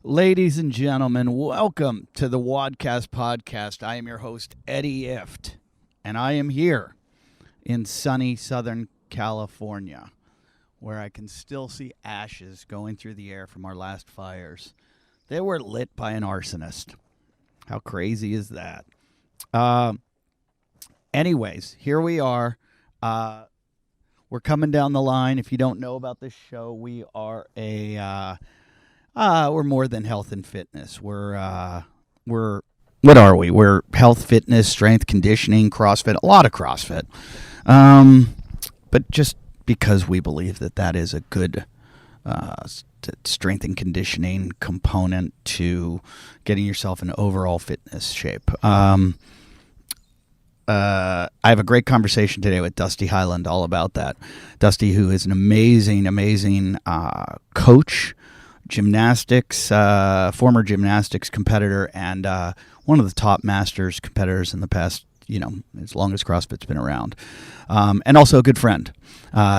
Ladies and gentlemen, welcome to the WODCast podcast. I am your host, Eddie Ift, and I am here in sunny Southern California, where I can still see ashes going through the air from our last fires. They were lit by an arsonist. How crazy is that? Anyways, here we are. We're coming down the line. If you don't know about this show, we are we're more than health and fitness. We're what are we? We're health, fitness, strength, conditioning, CrossFit, a lot of CrossFit. But just because we believe that is a good strength and conditioning component to getting yourself in overall fitness shape. I have a great conversation today with Dusty Hyland all about that. Dusty, who is an amazing coach, gymnastics, former gymnastics competitor, and one of the top masters competitors in the past, as long as CrossFit's been around, and also a good friend.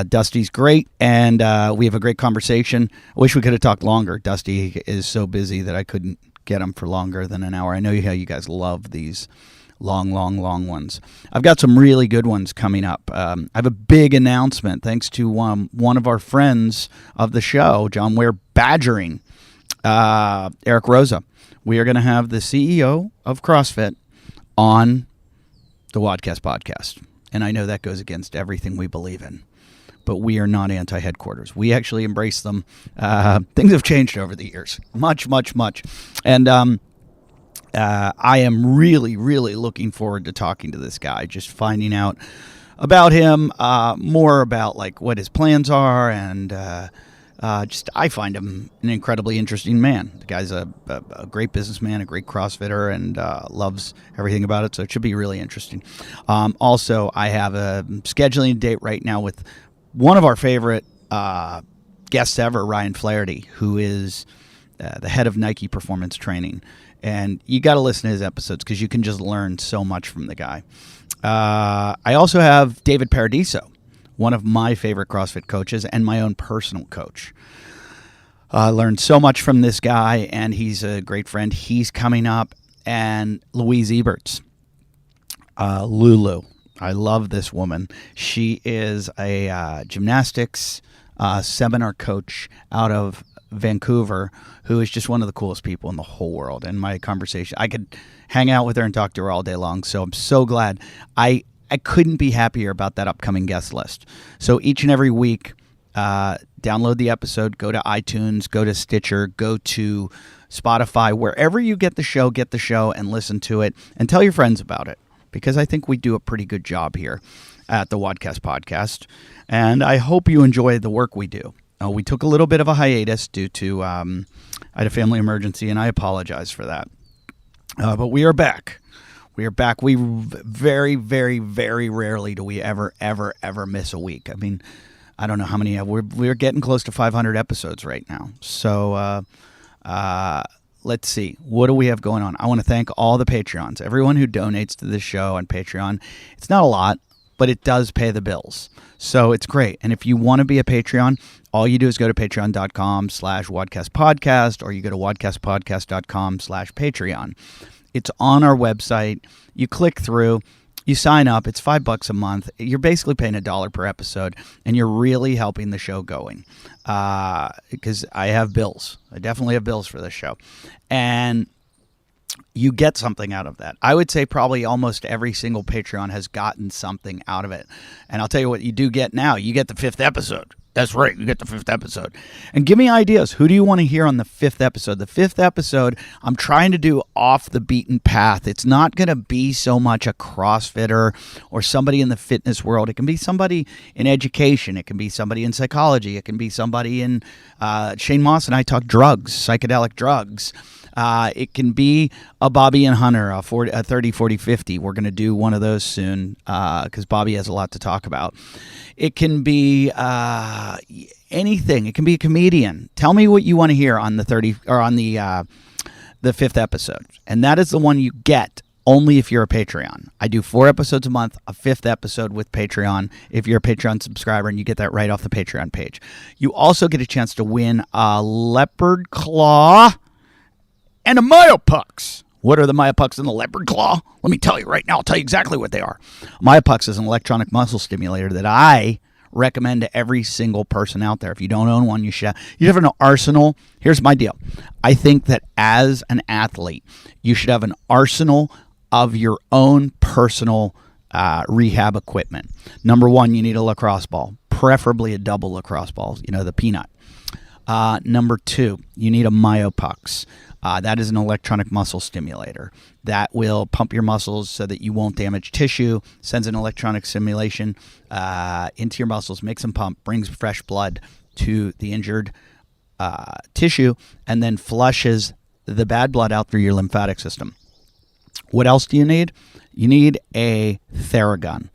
Dusty's great, and we have a great conversation. I wish we could have talked longer. Dusty is so busy that I couldn't get him for longer than an hour. I know how you guys love these long ones. I've got some really good ones coming up. I have a big announcement thanks to one of our friends of the show, John Ware, badgering Eric Rosa. We are going to have the CEO of CrossFit on the WODCast podcast. And I know that goes against everything we believe in, but we are not anti-headquarters. We actually embrace them. Things have changed over the years, much. And I am really looking forward to talking to this guy, just finding out about him, more about like what his plans are, and I find him an incredibly interesting man. The guy's a great businessman, a great CrossFitter, and loves everything about it, so it should be really interesting. Also, I have a scheduling date right now with one of our favorite guests ever, Ryan Flaherty, who is the head of Nike Performance Training. And you got to listen to his episodes because you can just learn so much from the guy. I also have David Paradiso, one of my favorite CrossFit coaches and my own personal coach. I learned so much from this guy, and he's a great friend. He's coming up. And Louise Eberts, Lulu. I love this woman. She is a gymnastics seminar coach out of Vancouver, who is just one of the coolest people in the whole world. And my conversation, I could hang out with her and talk to her all day long. So I'm so glad. I couldn't be happier about that upcoming guest list. So each and every week, download the episode, go to iTunes, go to Stitcher, go to Spotify, wherever you get the show, and listen to it, and tell your friends about it, because I think we do a pretty good job here at the WODCast podcast. And I hope you enjoy the work we do. We took a little bit of a hiatus due to I had a family emergency, and I apologize for that. But we are back. We are back. We very rarely do we ever miss a week. I mean, I don't know how many. We're getting close to 500 episodes right now. So let's see. What do we have going on? I want to thank all the Patreons, everyone who donates to this show on Patreon. It's not a lot, but it does pay the bills. So it's great. And if you want to be a Patreon, all you do is go to patreon.com/WODCastPodcast, or you go to WODCastPodcast.com/Patreon. It's on our website. You click through, you sign up. It's $5 a month. You're basically paying $1 per episode, and you're really helping the show going. Because I have bills. I definitely have bills for this show. And you get something out of that. I would say probably almost every single Patreon has gotten something out of it. And I'll tell you what you do get now. You get the 5th episode. That's right. You get the 5th episode. And give me ideas. Who do you want to hear on the 5th episode? The 5th episode, I'm trying to do off the beaten path. It's not going to be so much a CrossFitter or somebody in the fitness world. It can be somebody in education. It can be somebody in psychology. It can be somebody in Shane Moss and I talk drugs, psychedelic drugs. It can be a Bobby and Hunter, a 30, 40, 50. We're going to do one of those soon because Bobby has a lot to talk about. It can be anything. It can be a comedian. Tell me what you want to hear on the 30 or on the 5th episode, and that is the one you get only if you're a Patreon. I do 4 episodes a month, a 5th episode with Patreon if you're a Patreon subscriber, and you get that right off the Patreon page. You also get a chance to win a leopard claw and a Myopucks. What are the Myopucks and the leopard claw? Let me tell you right now. I'll tell you exactly what they are. Myopucks is an electronic muscle stimulator that I recommend to every single person out there. If you don't own one, you should have an arsenal. Here's my deal. I think that as an athlete, you should have an arsenal of your own personal rehab equipment. Number one, you need a lacrosse ball, preferably a double lacrosse ball, the peanut. Number two, you need a Myopucks. That is an electronic muscle stimulator that will pump your muscles so that you won't damage tissue, sends an electronic stimulation into your muscles, makes them pump, brings fresh blood to the injured tissue, and then flushes the bad blood out through your lymphatic system. What else do you need? You need a Theragun.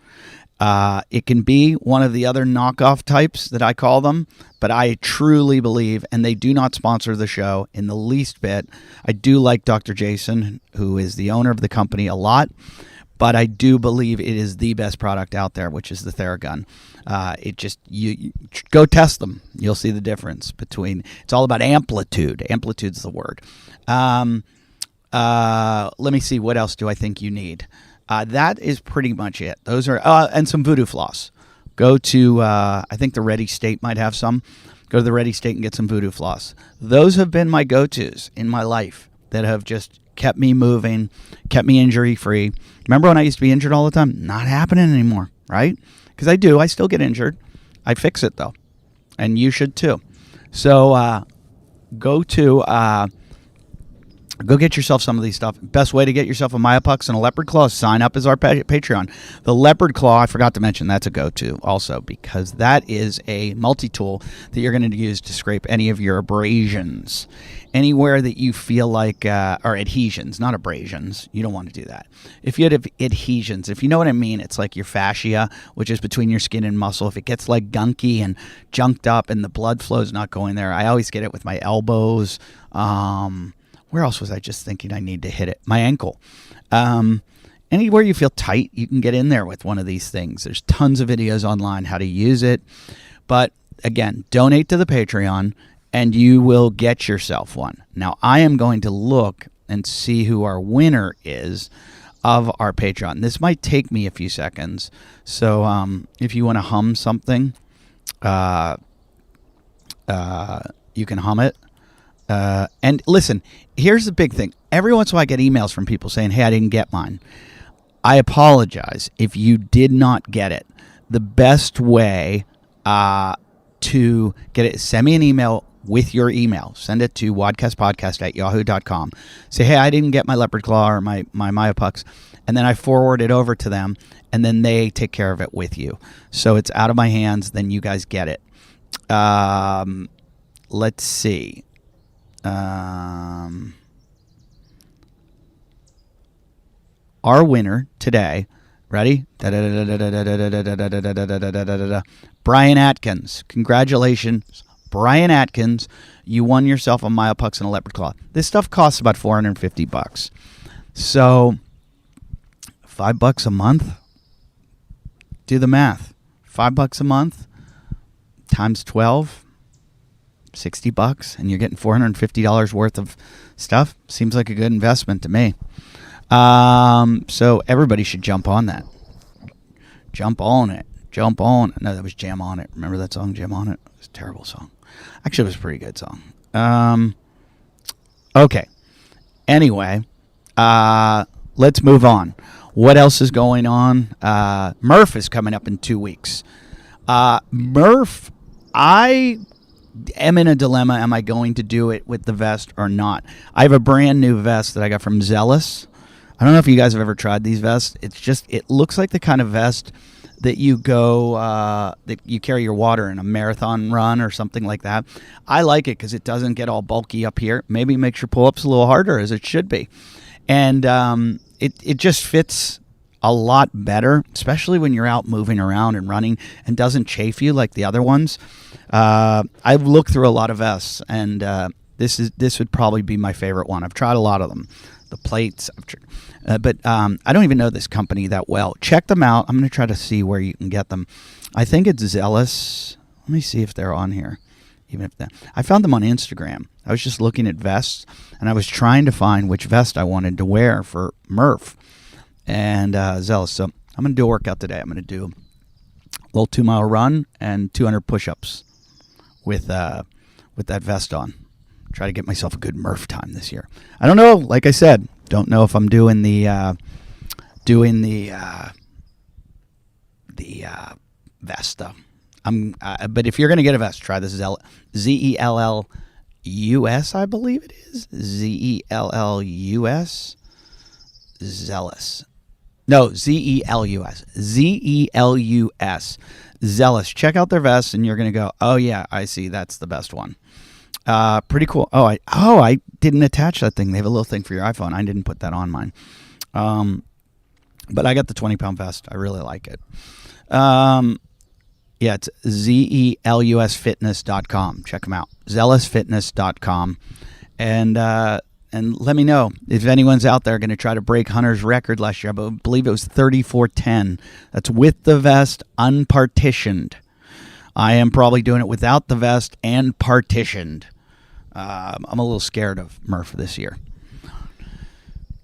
It can be one of the other knockoff types that I call them, but I truly believe, and they do not sponsor the show in the least bit. I do like Dr. Jason, who is the owner of the company, a lot, but I do believe it is the best product out there, which is the Theragun. You go test them. You'll see the difference between, it's all about amplitude. Amplitude's the word. Let me see, what else do I think you need? That is pretty much it. Those are, and some Voodoo Floss. Go to, I think the Ready State might have some. Go to the Ready State and get some Voodoo Floss. Those have been my go-tos in my life that have just kept me moving, kept me injury-free. Remember when I used to be injured all the time? Not happening anymore, right? Because I still get injured. I fix it, though. And you should, too. So go get yourself some of these stuff. Best way to get yourself a Myopucks and a leopard claw is sign up as our Patreon. The leopard claw, I forgot to mention, that's a go-to also, because that is a multi-tool that you're going to use to scrape any of your abrasions. Anywhere that you feel like, or adhesions, not abrasions. You don't want to do that. If you have adhesions, if you know what I mean, it's like your fascia, which is between your skin and muscle. If it gets like gunky and junked up and the blood flow is not going there, I always get it with my elbows. Where else was I just thinking I need to hit it? My ankle. Anywhere you feel tight, you can get in there with one of these things. There's tons of videos online how to use it. But again, donate to the Patreon and you will get yourself one. Now, I am going to look and see who our winner is of our Patreon. This might take me a few seconds. So if you want to hum something, you can hum it. And listen, here's the big thing. Every once in a while I get emails from people saying, hey, I didn't get mine. I apologize if you did not get it. The best way to get it, send me an email with your email. Send it to WODCastpodcast@yahoo.com. Say, hey, I didn't get my leopard claw or my Myopucks. And then I forward it over to them, and then they take care of it with you. So it's out of my hands, then you guys get it. Let's see. Our winner today, ready? Brian Atkins. Congratulations, Brian Atkins. You won yourself a Myopucks and a leopard claw. This stuff costs about $450. So $5 a month. Do the math. $5 a month times 12. $60, and you're getting $450 worth of stuff. Seems like a good investment to me. So everybody should jump on that. Jump on it. Jump on. No, that was Jam On It. Remember that song, Jam On It? It was a terrible song. Actually, it was a pretty good song. Okay. Anyway, let's move on. What else is going on? Murph is coming up in 2 weeks. Murph, I am in a dilemma. Am I going to do it with the vest or not? I have a brand new vest that I got from Zealous. I don't know if you guys have ever tried these vests. It looks like the kind of vest that you go, that you carry your water in a marathon run or something like that. I like it because it doesn't get all bulky up here. Maybe makes your pull-ups a little harder, as it should be. And it just fits a lot better, especially when you're out moving around and running, and doesn't chafe you like the other ones. I've looked through a lot of vests, and this would probably be my favorite one. I've tried a lot of them, the plates, but I don't even know this company that well. Check them out. I'm going to try to see where you can get them. I think it's Zealous. Let me see if they're on here. Even if that, I found them on Instagram. I was just looking at vests, and I was trying to find which vest I wanted to wear for Murph and Zealous. So I'm going to do a workout today. I'm going to do a little 2-mile run and 200 push-ups with that vest on. Try to get myself a good Murph time this year. I don't know. Like I said, don't know if I'm doing the vest though. But if you're gonna get a vest, try this ZELLUS, I believe it is ZELLUS. Zealous. No, ZELUS. ZELUS. Zealous. Check out their vests, and you're gonna go, oh yeah, I see. That's the best one. Pretty cool. I didn't attach that thing. They have a little thing for your iPhone. I didn't put that on mine. But I got the 20-pound vest. I really like it. It's zelusfitness.com. Check them out. zelusfitness.com. And let me know if anyone's out there going to try to break Hunter's record last year. I believe it was 34:10. That's with the vest unpartitioned. I am probably doing it without the vest and partitioned. I'm a little scared of Murph this year.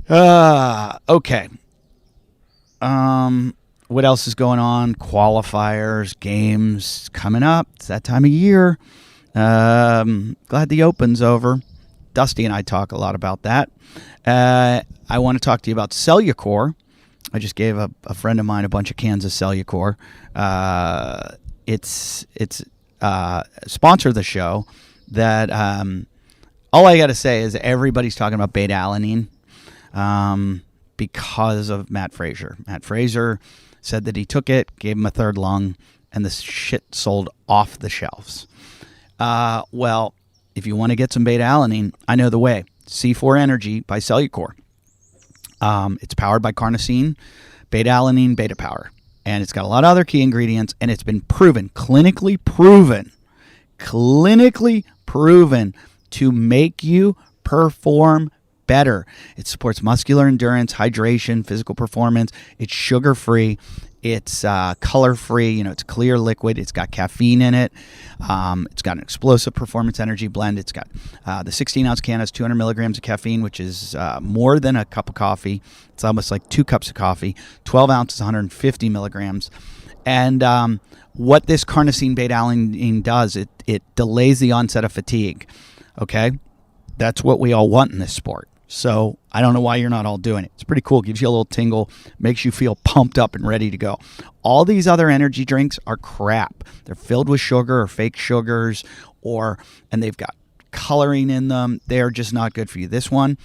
Okay. What else is going on? Qualifiers, games coming up. It's that time of year. Glad the Open's over. Dusty and I talk a lot about that. I want to talk to you about Cellucor. I just gave a friend of mine a bunch of cans of Cellucor. It's sponsor the show. That all I got to say is everybody's talking about beta-alanine because of Matt Fraser. Matt Fraser said that he took it, gave him a third lung, and the shit sold off the shelves. Well, if you want to get some beta-alanine, I know the way. C4 Energy by Cellucor. It's powered by carnosine, beta-alanine, beta power. And it's got a lot of other key ingredients, and it's been proven, clinically proven to make you perform better. It supports muscular endurance, hydration, physical performance. It's sugar-free. It's color-free. It's clear liquid. It's got caffeine in it. It's got an explosive performance energy blend. It's got the 16-ounce can has 200 milligrams of caffeine, which is more than a cup of coffee. It's almost like 2 cups of coffee. 12 ounces, 150 milligrams. And what this carnosine beta-alanine does, it delays the onset of fatigue. Okay? That's what we all want in this sport. So I don't know why you're not all doing it. It's pretty cool. Gives you a little tingle. Makes you feel pumped up and ready to go. All these other energy drinks are crap. They're filled with sugar or fake sugars, and they've got coloring in them. They are just not good for you. This one,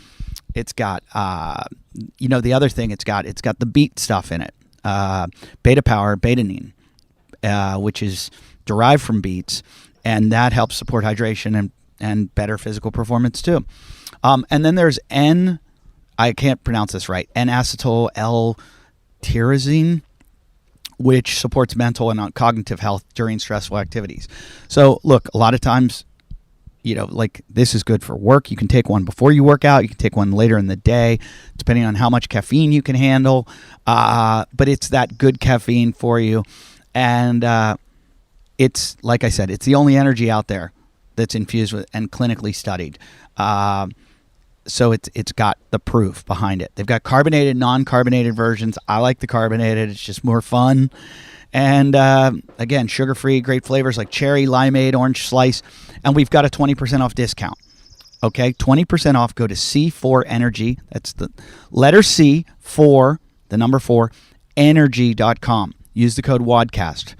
it's got, the other thing it's got the beet stuff in it. Beta power, betaine, which is derived from beets, and that helps support hydration and better physical performance too. And then there's I can't pronounce this right, N-acetyl L-tyrosine, which supports mental and cognitive health during stressful activities. So look, a lot of times, this is good for work. You can take one before you work out. You can take one later in the day, depending on how much caffeine you can handle. But it's that good caffeine for you. And it's, like I said, it's the only energy out there that's infused with and clinically studied. So it's got the proof behind it. They've got carbonated, non-carbonated versions. I like the carbonated. It's just more fun. And again, sugar-free, great flavors like cherry, limeade, orange slice. And we've got a 20% off discount. Okay, 20% off. Go to C4 Energy. That's the letter C, 4, the number 4, energy.com. Use the code WODCast.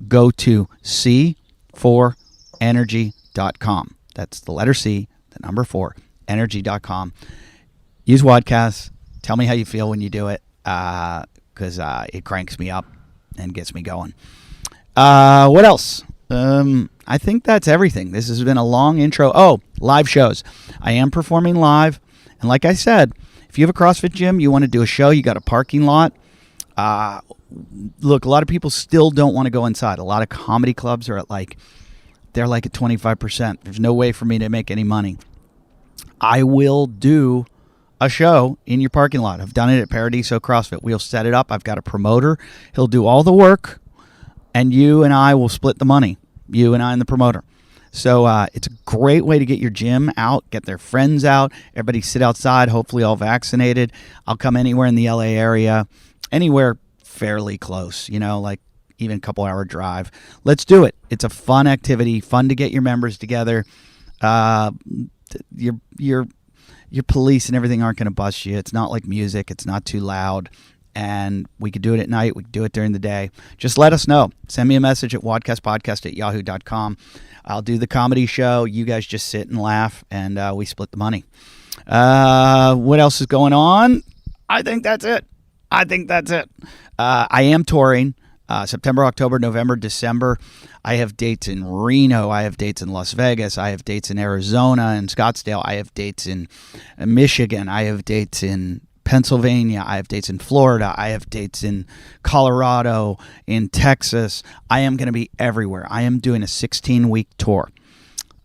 Go to C4energy.com. That's the letter C, the number 4, energy.com. Use WODCast. Tell me how you feel when you do it, because it cranks me up and gets me going. What else? I think that's everything. This has been a long intro. Oh, live shows. I am performing live. And like I said, if you have a CrossFit gym, you want to do a show, you got a parking lot. Look, a lot of people still don't want to go inside. A lot of comedy clubs are they're at 25%. There's no way for me to make any money. I will do a show in your parking lot. I've done it at Paradiso CrossFit. We'll set it up. I've got a promoter. He'll do all the work, and you and I will split the money. You and I and the promoter. So it's a great way to get your gym out, get their friends out. Everybody sit outside, hopefully all vaccinated. I'll come anywhere in the LA area, anywhere fairly close, like even a couple hour drive. Let's do it. It's a fun activity, fun to get your members together. Your police and everything aren't going to bust you. It's not like music. It's not too loud. And we could do it at night. We could do it during the day. Just let us know. Send me a message at WODCastpodcast@yahoo.com. I'll do the comedy show. You guys just sit and laugh, and we split the money. What else is going on? I think that's it. I am touring September, October, November, December. I have dates in Reno. I have dates in Las Vegas. I have dates in Arizona and Scottsdale. I have dates in Michigan. I have dates in Pennsylvania. I have dates in Florida. I have dates in Colorado, in Texas. I am going to be everywhere. I am doing a 16-week tour,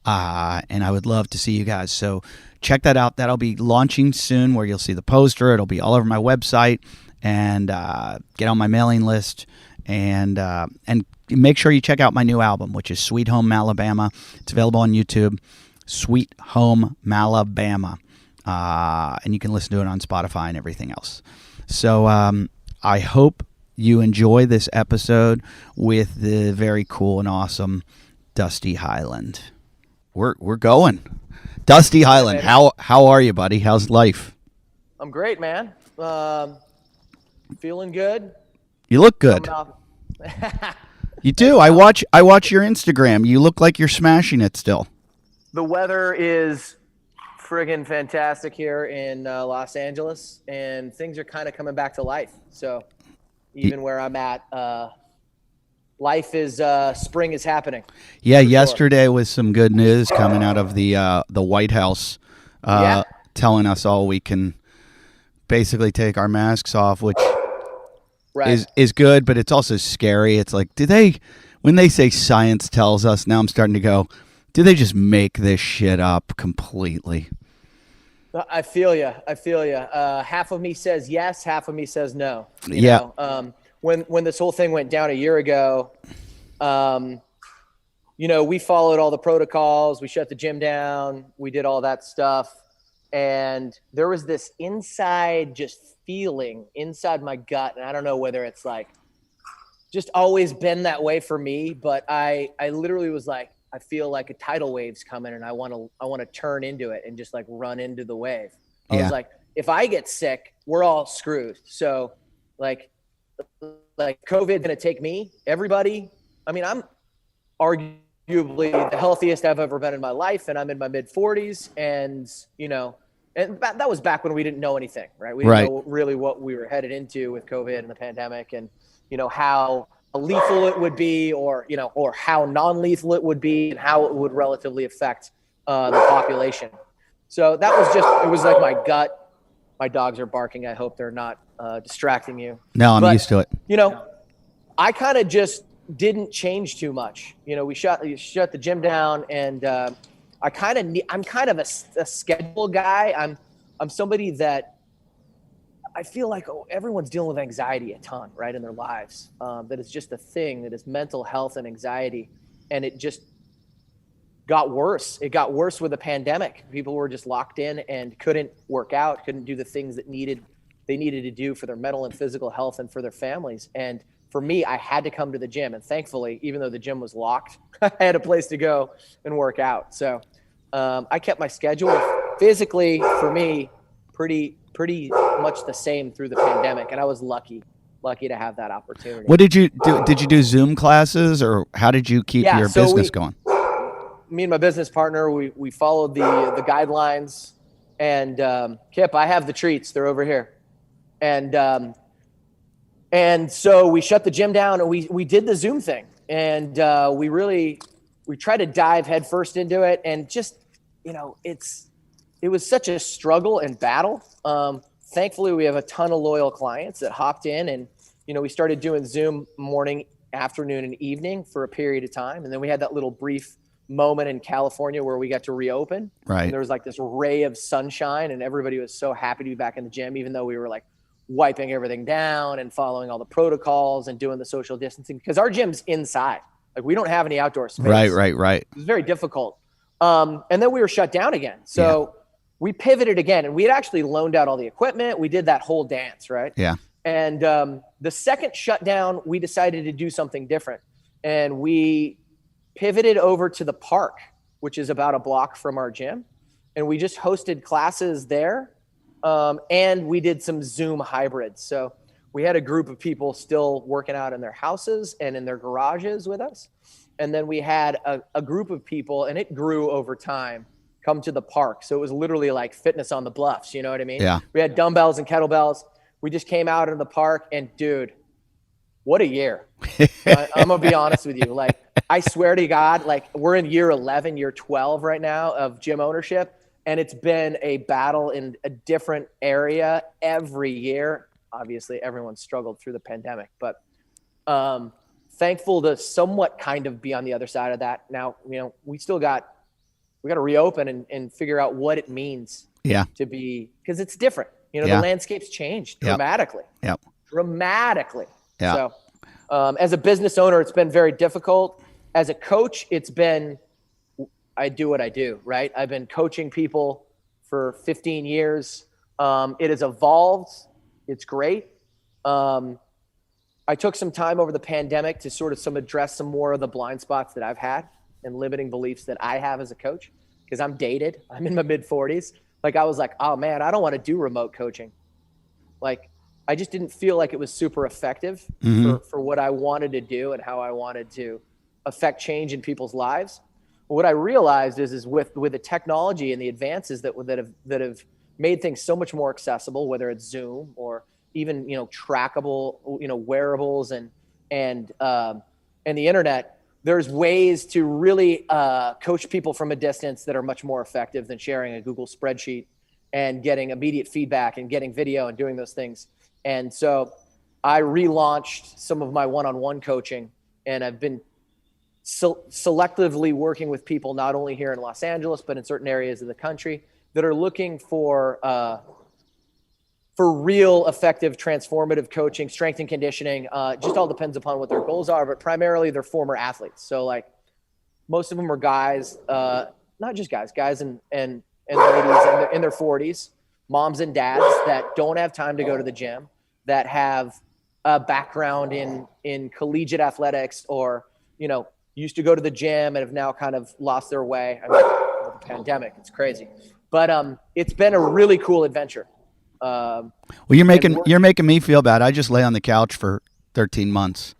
and I would love to see you guys. So check that out. That'll be launching soon, where you'll see the poster. It'll be all over my website, and get on my mailing list, and make sure you check out my new album, which is Sweet Home Alabama. It's available on YouTube. Sweet Home Alabama. And you can listen to it on Spotify and everything else. So I hope you enjoy this episode with the very cool and awesome Dusty Hyland. We're going. Dusty Hyland, how are you, buddy? How's life? I'm great, man. Feeling good. You look good. You do. I watch your Instagram. You look like you're smashing it still. The weather is friggin' fantastic here in Los Angeles, and things are kind of coming back to life. So even where I'm at, life is spring is happening. Yeah, yesterday was some good news coming out of the White House, telling us all we can basically take our masks off, which is good, but it's also scary. It's like, when they say science tells us, now I'm starting to go, do they just make this shit up completely? I feel you. Half of me says yes, half of me says no. You know? When this whole thing went down a year ago, we followed all the protocols. We shut the gym down. We did all that stuff. And there was this inside just feeling inside my gut. And I don't know whether it's like just always been that way for me, but I literally was like, I feel like a tidal wave's coming, and I want to turn into it and just like run into the wave. I was like, if I get sick, we're all screwed. So like COVID gonna take me, everybody. I mean, I'm arguably the healthiest I've ever been in my life, and I'm in my mid 40s, and that was back when we didn't know anything, right? We didn't know really what we were headed into with COVID and the pandemic, and how lethal it would be, or how non-lethal it would be, and how it would relatively affect the population. So that was it was like my gut. My dogs are barking. I hope they're not distracting you. No, I'm used to it. I kind of just didn't change too much. We shut the gym down, and I'm kind of a schedule guy. I'm somebody that I feel like everyone's dealing with anxiety a ton, right, in their lives. That is just a thing, that is mental health and anxiety. And it just got worse. It got worse with the pandemic. People were just locked in and couldn't work out, couldn't do the things that they needed to do for their mental and physical health and for their families. And for me, I had to come to the gym. And thankfully, even though the gym was locked, I had a place to go and work out. So I kept my schedule physically, for me, pretty much the same through the pandemic, and I was lucky to have that opportunity. What did you do? Did you do Zoom classes, or how did you keep your business going? Me and my business partner, we followed the guidelines, and Kip, I have the treats. They're over here, and so we shut the gym down, and we did the Zoom thing, and we tried to dive headfirst into it, and just it was such a struggle and battle. Thankfully, we have a ton of loyal clients that hopped in, and, we started doing Zoom morning, afternoon, and evening for a period of time. And then we had that little brief moment in California where we got to reopen. Right. And there was like this ray of sunshine, and everybody was so happy to be back in the gym, even though we were like wiping everything down and following all the protocols and doing the social distancing, because our gym's inside. Like we don't have any outdoor space. Right. It was very difficult. And then we were shut down again. So we pivoted again, and we had actually loaned out all the equipment. We did that whole dance, right? Yeah. And the second shutdown, we decided to do something different. And we pivoted over to the park, which is about a block from our gym. And we just hosted classes there. And we did some Zoom hybrids. So we had a group of people still working out in their houses and in their garages with us. And then we had a group of people, and it grew over time, come to the park. So it was literally like fitness on the bluffs. You know what I mean? Yeah. We had dumbbells and kettlebells. We just came out in the park, and dude, what a year. I'm going to be honest with you. Like, I swear to God, like we're in year 11, year 12 right now of gym ownership. And it's been a battle in a different area every year. Obviously, everyone struggled through the pandemic, but thankful to somewhat kind of be on the other side of that. Now, we got to reopen and figure out what it means to be, because it's different. The landscape's changed dramatically. Yep. Dramatically. Yeah. So as a business owner, it's been very difficult. As a coach, I do what I do, right? I've been coaching people for 15 years. It has evolved. It's great. I took some time over the pandemic to sort of address some more of the blind spots that I've had and limiting beliefs that I have as a coach, because I'm dated. I'm in my mid 40s. Like I was like, oh man, I don't want to do remote coaching. Like I just didn't feel like it was super effective for what I wanted to do and how I wanted to affect change in people's lives. What I realized is with the technology and the advances that have made things so much more accessible, whether it's Zoom or even trackable wearables and the internet, there's ways to really coach people from a distance that are much more effective than sharing a Google spreadsheet and getting immediate feedback and getting video and doing those things. And so I relaunched some of my one-on-one coaching, and I've been selectively working with people not only here in Los Angeles, but in certain areas of the country that are looking for real effective transformative coaching, strength and conditioning. Just all depends upon what their goals are, but primarily they're former athletes. So like most of them are guys, not just guys and ladies in their 40s, moms and dads that don't have time to go to the gym, that have a background in collegiate athletics, or used to go to the gym and have now kind of lost their way. I mean, with the pandemic, it's crazy, but it's been a really cool adventure. Well, you're making me feel bad. I just lay on the couch for 13 months,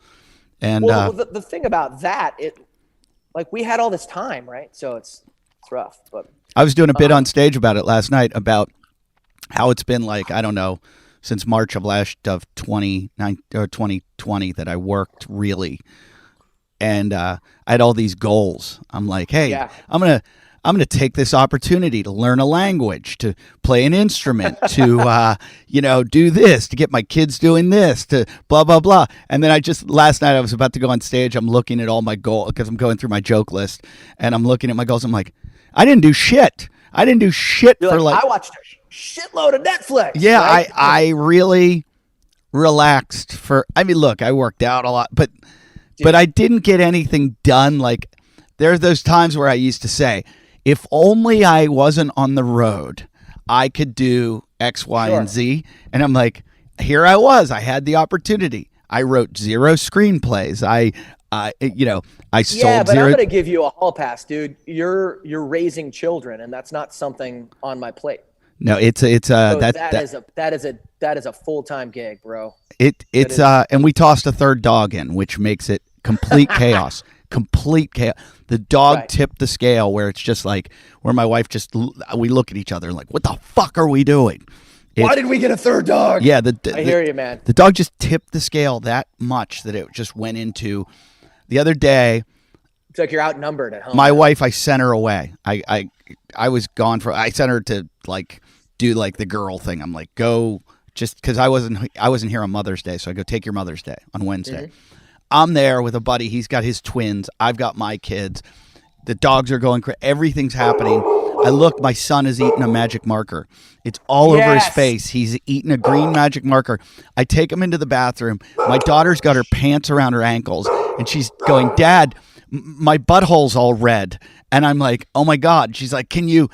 and the thing about that, we had all this time, right? So it's rough. But I was doing a bit on stage about it last night, about how it's been like, I don't know, since March of 2020 that I worked really. And I had all these goals. I'm like, hey, I'm gonna take this opportunity to learn a language, to play an instrument, to do this, to get my kids doing this, to blah blah blah. And then last night I was about to go on stage. I'm looking at all my goals because I'm going through my joke list, and I'm looking at my goals. I'm like, I didn't do shit. I watched a shitload of Netflix. Yeah, right? I really relaxed look, I worked out a lot, but I didn't get anything done. Like, there are those times where I used to say, if only I wasn't on the road, I could do X, Y, and Z. And I'm like, here I was. I had the opportunity. I wrote 0 screenplays. I sold but 0. I'm going to give you a hall pass, dude. You're raising children, and that's not something on my plate. No, that is a full-time gig, bro. And we tossed a third dog in, which makes it complete chaos. Complete chaos. The dog tipped the scale, where it's just like, where my wife we look at each other like, what the fuck are we doing? Why did we get a third dog? Yeah, I hear you, man. The dog just tipped the scale that much that it just went into. The other day, it's like you're outnumbered at home. My wife, I sent her away. I was gone I sent her to do the girl thing. I'm like, go, just because I wasn't here on Mother's Day, so I go, take your Mother's Day on Wednesday. Mm-hmm. I'm there with a buddy. He's got his twins. I've got my kids. The dogs are going crazy. Everything's happening. I look, my son is eating a magic marker. It's all over his face. He's eating a green magic marker. I take him into the bathroom. My daughter's got her pants around her ankles, and she's going, Dad, my butthole's all red. And I'm like, oh my God. She's like, can you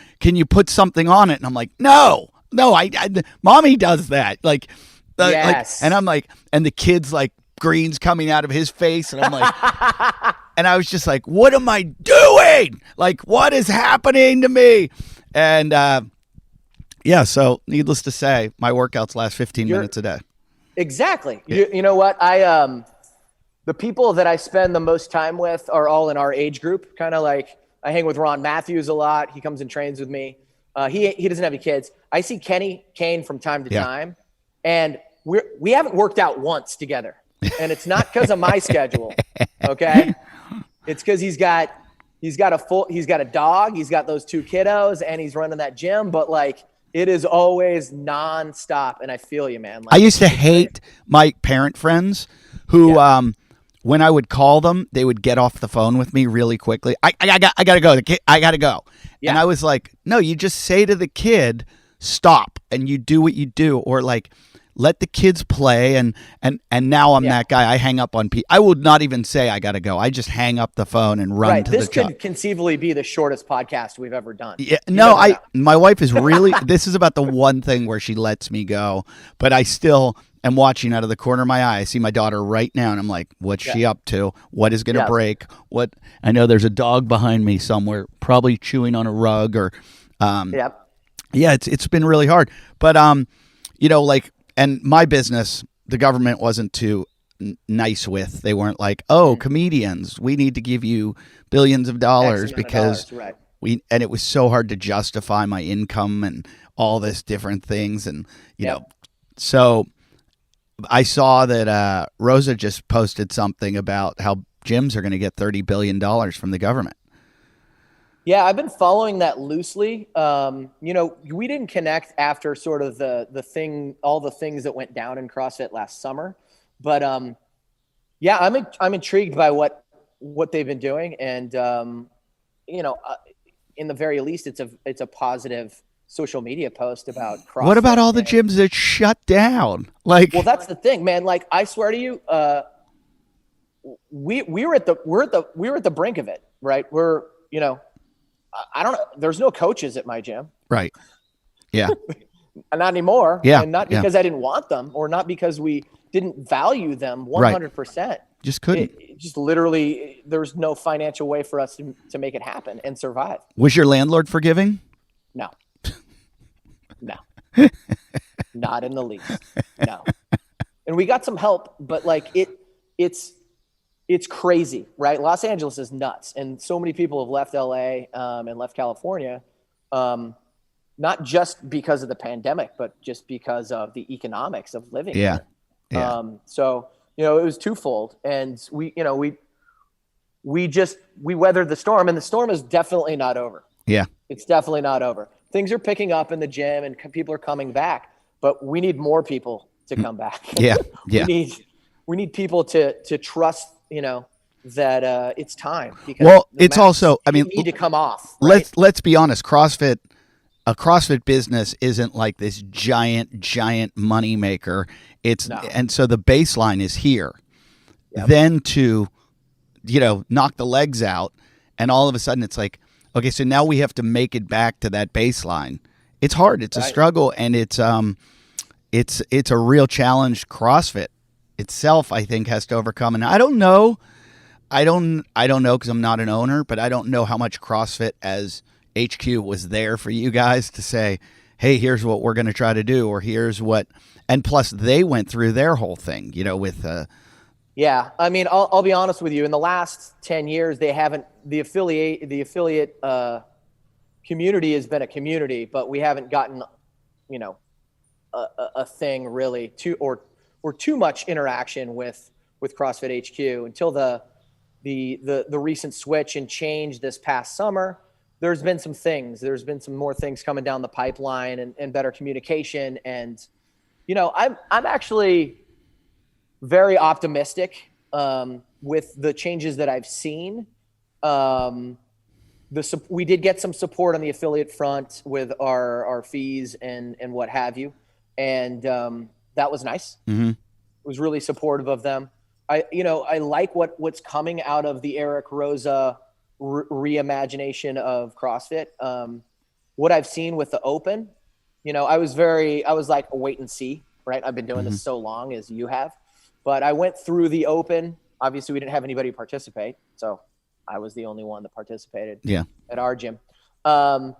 put something on it? And I'm like, no, I mommy does that. Like, Yes. and I'm like, and the kid's like green's coming out of his face. And I'm like, and I was just like, what am I doing? Like, what is happening to me? And, yeah, so needless to say, my workouts last 15 minutes a day. Exactly. You know what? The people that I spend the most time with are all in our age group. Kind of like I hang with Ron Matthews a lot. He comes and trains with me. He doesn't have any kids. I see Kenny Kane from time to time, and we haven't worked out once together. And it's not because of my schedule. Okay. It's because he's got a dog. He's got those 2 kiddos and he's running that gym, but like it is always nonstop. And I feel you, man. Like, I used to hate my parent friends who, when I would call them, they would get off the phone with me really quickly. I gotta go. I gotta go. Yeah. And I was like, no, you just say to the kid, stop, and you do what you do, or like, let the kids play, and now I'm that guy. I hang up on people. I would not even say I got to go. I just hang up the phone and run to the This could conceivably be the shortest podcast we've ever done. Yeah, my wife is really, this is about the one thing where she lets me go, but I still am watching out of the corner of my eye. I see my daughter right now, and I'm like, what's she up to? What is going to break? I know there's a dog behind me somewhere, probably chewing on a rug or, yeah, it's been really hard. But, like, and my business, the government wasn't too nice with. They weren't like, comedians, we need to give you billions of dollars because and it was so hard to justify my income and all this different things. And, you know, so I saw that Rosa just posted something about how gyms are going to get $30 billion from the government. Yeah, I've been following that loosely. We didn't connect after sort of all the things that went down in CrossFit last summer, but I'm intrigued by what they've been doing, and in the very least, it's a positive social media post about CrossFit. What about all the gyms that shut down? Like, well, that's the thing, man. Like, I swear to you, we were at the brink of it, right? I don't know. There's no coaches at my gym. Right. Yeah. Not anymore. Yeah. And not because I didn't want them, or not because we didn't value them 100%. Right. Just couldn't. Just literally, there's no financial way for us to make it happen and survive. Was your landlord forgiving? No. Not in the least. No. And we got some help, but like it's crazy, right? Los Angeles is nuts. And so many people have left LA and left California, not just because of the pandemic, but just because of the economics of living here. Yeah. So, it was twofold. And we weathered the storm, and the storm is definitely not over. Yeah. It's definitely not over. Things are picking up in the gym and people are coming back, but we need more people to come back. Yeah. Yeah. we need people to trust, that it's time. Because it's also, you need to come off. Right? Let's be honest. A CrossFit business isn't like this giant money maker. And so the baseline is here. Yep. Then to, knock the legs out, and all of a sudden it's like, okay, so now we have to make it back to that baseline. It's hard. It's a struggle, and it's a real challenge. CrossFit itself, I think, has to overcome. And I don't know because I'm not an owner, but I don't know how much CrossFit as HQ was there for you guys to say, hey, here's what we're going to try to do, or here's what, and plus they went through their whole thing, with yeah. I mean, I'll be honest with you. In the last 10 years, they haven't, the affiliate community has been a community, but we haven't gotten, a thing really or too much interaction with CrossFit HQ until the recent switch and change this past summer. There's been some things. There's been some more things coming down the pipeline and better communication. And, I'm actually very optimistic with the changes that I've seen. We did get some support on the affiliate front with our fees and what have you. And that was nice. Mm-hmm. It was really supportive of them. I like what's coming out of the Eric Rosa reimagination of CrossFit. What I've seen with the Open, I was like a wait and see, right? I've been doing this so long as you have, but I went through the Open. Obviously we didn't have anybody participate. So I was the only one that participated at our gym. But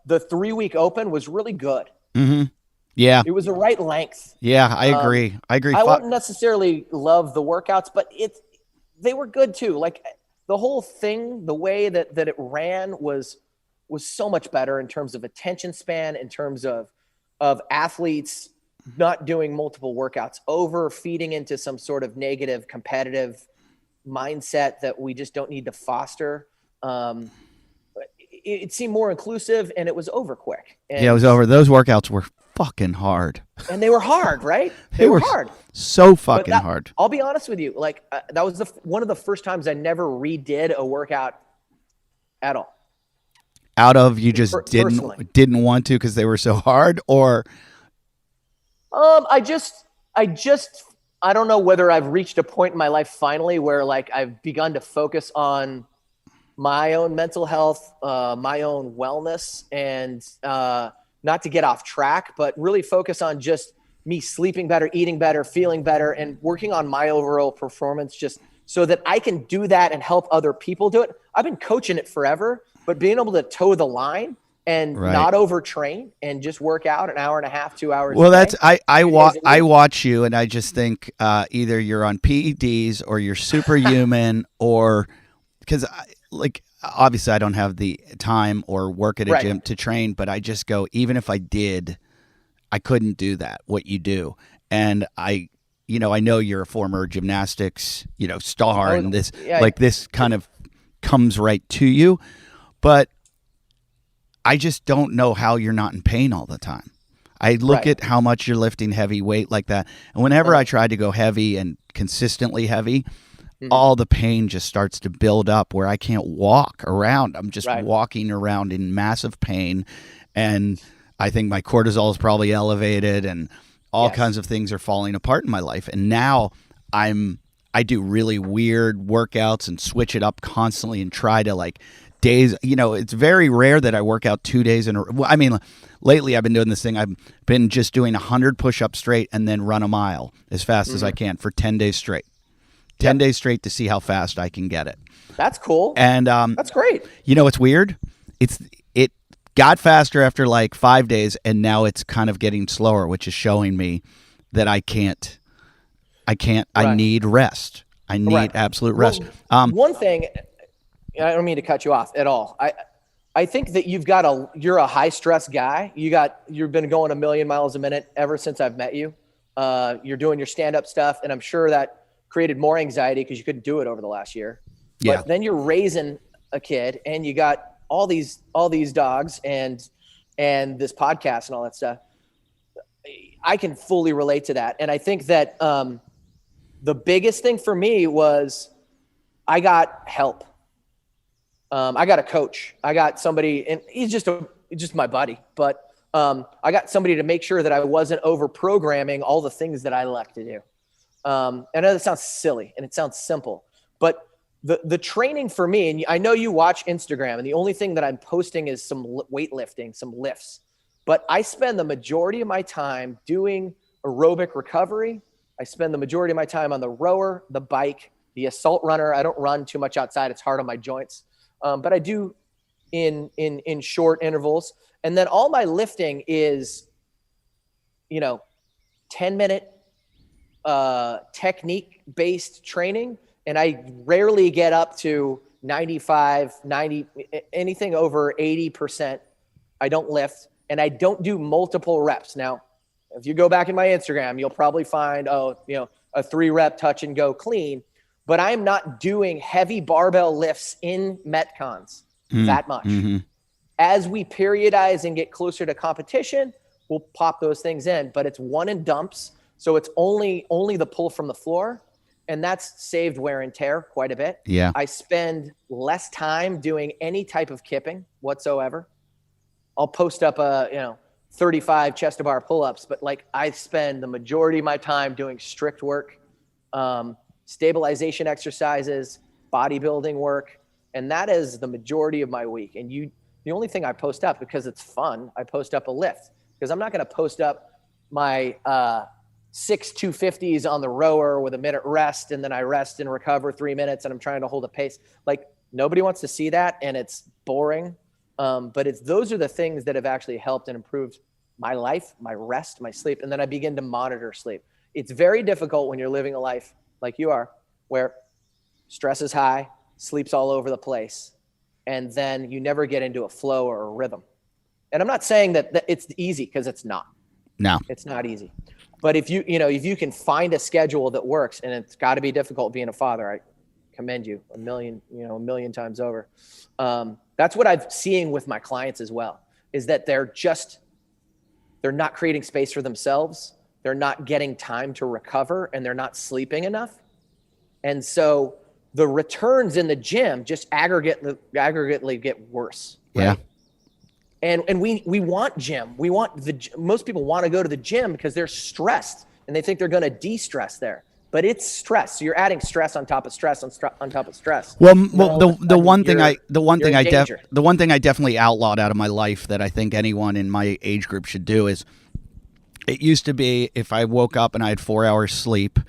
the 3-week Open was really good. Mm-hmm. Yeah. It was the right length. Yeah, I agree. I wouldn't necessarily love the workouts, but they were good too. Like the whole thing, the way that it ran was so much better in terms of attention span, in terms of athletes not doing multiple workouts over, feeding into some sort of negative competitive mindset that we just don't need to foster. It seemed more inclusive, and it was over quick. And it was over. Those workouts were fucking hard. And they were hard, right? They were hard. So fucking hard. I'll be honest with you. Like that was one of the first times I never redid a workout at all. Out of you just didn't want to because they were so hard, or I don't know whether I've reached a point in my life finally where like I've begun to focus on my own mental health, my own wellness, and not to get off track, but really focus on just me sleeping better, eating better, feeling better, and working on my overall performance just so that I can do that and help other people do it. I've been coaching it forever, but being able to toe the line and not overtrain and just work out an hour and a half, 2 hours. Well, I watch you and I just think either you're on PEDs or you're superhuman or because obviously I don't have the time or work at a gym to train, but I just go, even if I did, I couldn't do that, what you do. And I know you're a former gymnastics, star and this, this kind of comes right to you, but I just don't know how you're not in pain all the time. I look at how much you're lifting heavy weight like that. And whenever I try to go heavy and consistently heavy, all the pain just starts to build up where I can't walk around. I'm just walking around in massive pain. And I think my cortisol is probably elevated and all kinds of things are falling apart in my life. And now I do really weird workouts and switch it up constantly and try to days, it's very rare that I work out 2 days in a row. I mean, lately I've been doing this thing. I've been just doing 100 push-ups straight and then run a mile as fast as I can for 10 days straight. 10 days straight to see how fast I can get it. That's cool. And that's great. It's weird. It got faster after 5 days, and now it's kind of getting slower, which is showing me that I can't. I need rest. I need absolute rest. One thing, I don't mean to cut you off at all. I think that you're a high stress guy. You've been going a million miles a minute ever since I've met you. You're doing your stand-up stuff, and I'm sure that created more anxiety because you couldn't do it over the last year. Yeah. But then you're raising a kid and you got all these dogs and this podcast and all that stuff. I can fully relate to that. And I think that the biggest thing for me was I got help. I got a coach. I got somebody, and he's just my buddy, but I got somebody to make sure that I wasn't over programming all the things that I like to do. I know that sounds silly and it sounds simple, but the training for me, and I know you watch Instagram, and the only thing that I'm posting is some weightlifting, some lifts, but I spend the majority of my time doing aerobic recovery. I spend the majority of my time on the rower, the bike, the assault runner. I don't run too much outside. It's hard on my joints. But I do in short intervals. And then all my lifting is, 10-minute technique-based training. And I rarely get up to 95, 90, anything over 80%. I don't lift, and I don't do multiple reps. Now, if you go back in my Instagram, you'll probably find, a 3-rep touch and go clean, but I'm not doing heavy barbell lifts in Metcons that much. Mm-hmm. As we periodize and get closer to competition, we'll pop those things in, but it's one and dumps. So it's only the pull from the floor, and that's saved wear and tear quite a bit. Yeah. I spend less time doing any type of kipping whatsoever. I'll post up 35 chest to bar pull-ups, but I spend the majority of my time doing strict work. stabilization exercises, bodybuilding work. And that is the majority of my week. And the only thing I post up, because it's fun, I post up a lift, because I'm not going to post up my 6 250s on the rower with a minute rest, and then I rest and recover 3 minutes and I'm trying to hold a pace. Like, nobody wants to see that, and it's boring. But those are the things that have actually helped and improved my life, my rest, my sleep. And then I begin to monitor sleep. It's very difficult when you're living a life like you are, where stress is high, sleep's all over the place, and then you never get into a flow or a rhythm. And I'm not saying that it's easy, because it's not. No, it's not easy. But if you can find a schedule that works, and it's got to be difficult being a father, I commend you a million times over. That's what I'm seeing with my clients as well, is that they're not creating space for themselves. They're not getting time to recover, and they're not sleeping enough. And so the returns in the gym just aggregately get worse. Right? Yeah. And we want gym. Most people want to go to the gym because they're stressed and they think they're going to de-stress there. But it's stress. So you're adding stress on top of stress on top of stress. Well, the one thing I definitely outlawed out of my life that I think anyone in my age group should do is, it used to be if I woke up and I had 4 hours sleep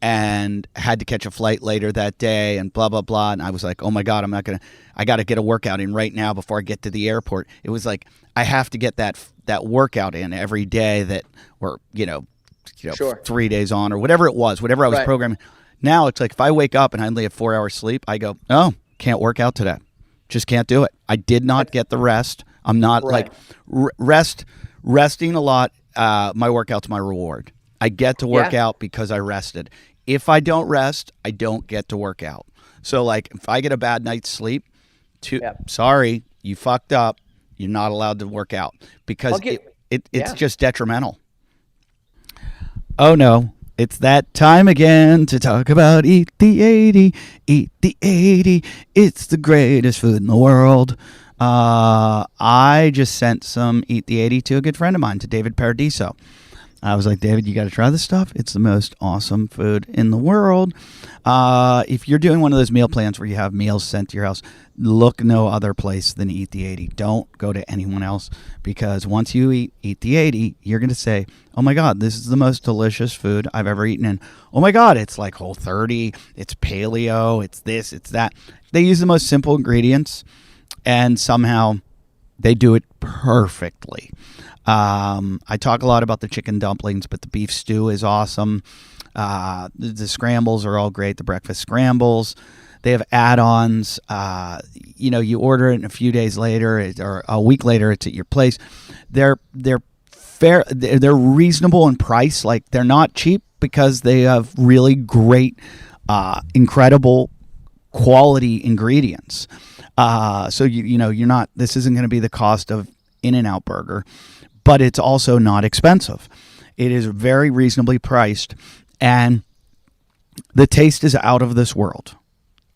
and had to catch a flight later that day and blah, blah, blah. And I was like, oh my God, I got to get a workout in right now before I get to the airport. It was like, I have to get that workout in every day or 3 days on, or whatever it was, whatever I was programming. Now it's like, if I wake up and I only have 4 hours sleep, I go, oh, can't work out today. Just can't do it. I did not get the rest. I'm not resting a lot. My workout's my reward. I get to work out because I rested. If I don't rest, I don't get to work out. So like, if I get a bad night's sleep, sorry, you fucked up. You're not allowed to work out, because it's just detrimental. Oh no, it's that time again to talk about Eat the 80. Eat the 80. It's the greatest food in the world. I just sent some Eat the 80 to a good friend of mine, to David Paradiso. I was like, David, you got to try this stuff. It's the most awesome food in the world. If you're doing one of those meal plans where you have meals sent to your house, look no other place than Eat the 80. Don't go to anyone else, because once you eat the 80, you're going to say, oh my God, this is the most delicious food I've ever eaten. And oh my God, it's like Whole30, it's paleo, it's this, it's that. They use the most simple ingredients, and somehow they do it perfectly. I talk a lot about the chicken dumplings, but the beef stew is awesome. The scrambles are all great. The breakfast scrambles, they have add-ons. You order it, and a few days later or a week later, it's at your place. They're fair. They're reasonable in price. Like, they're not cheap, because they have really great, incredible quality ingredients. So you're not. This isn't going to be the cost of In-N-Out Burger, but it's also not expensive. It is very reasonably priced, and the taste is out of this world.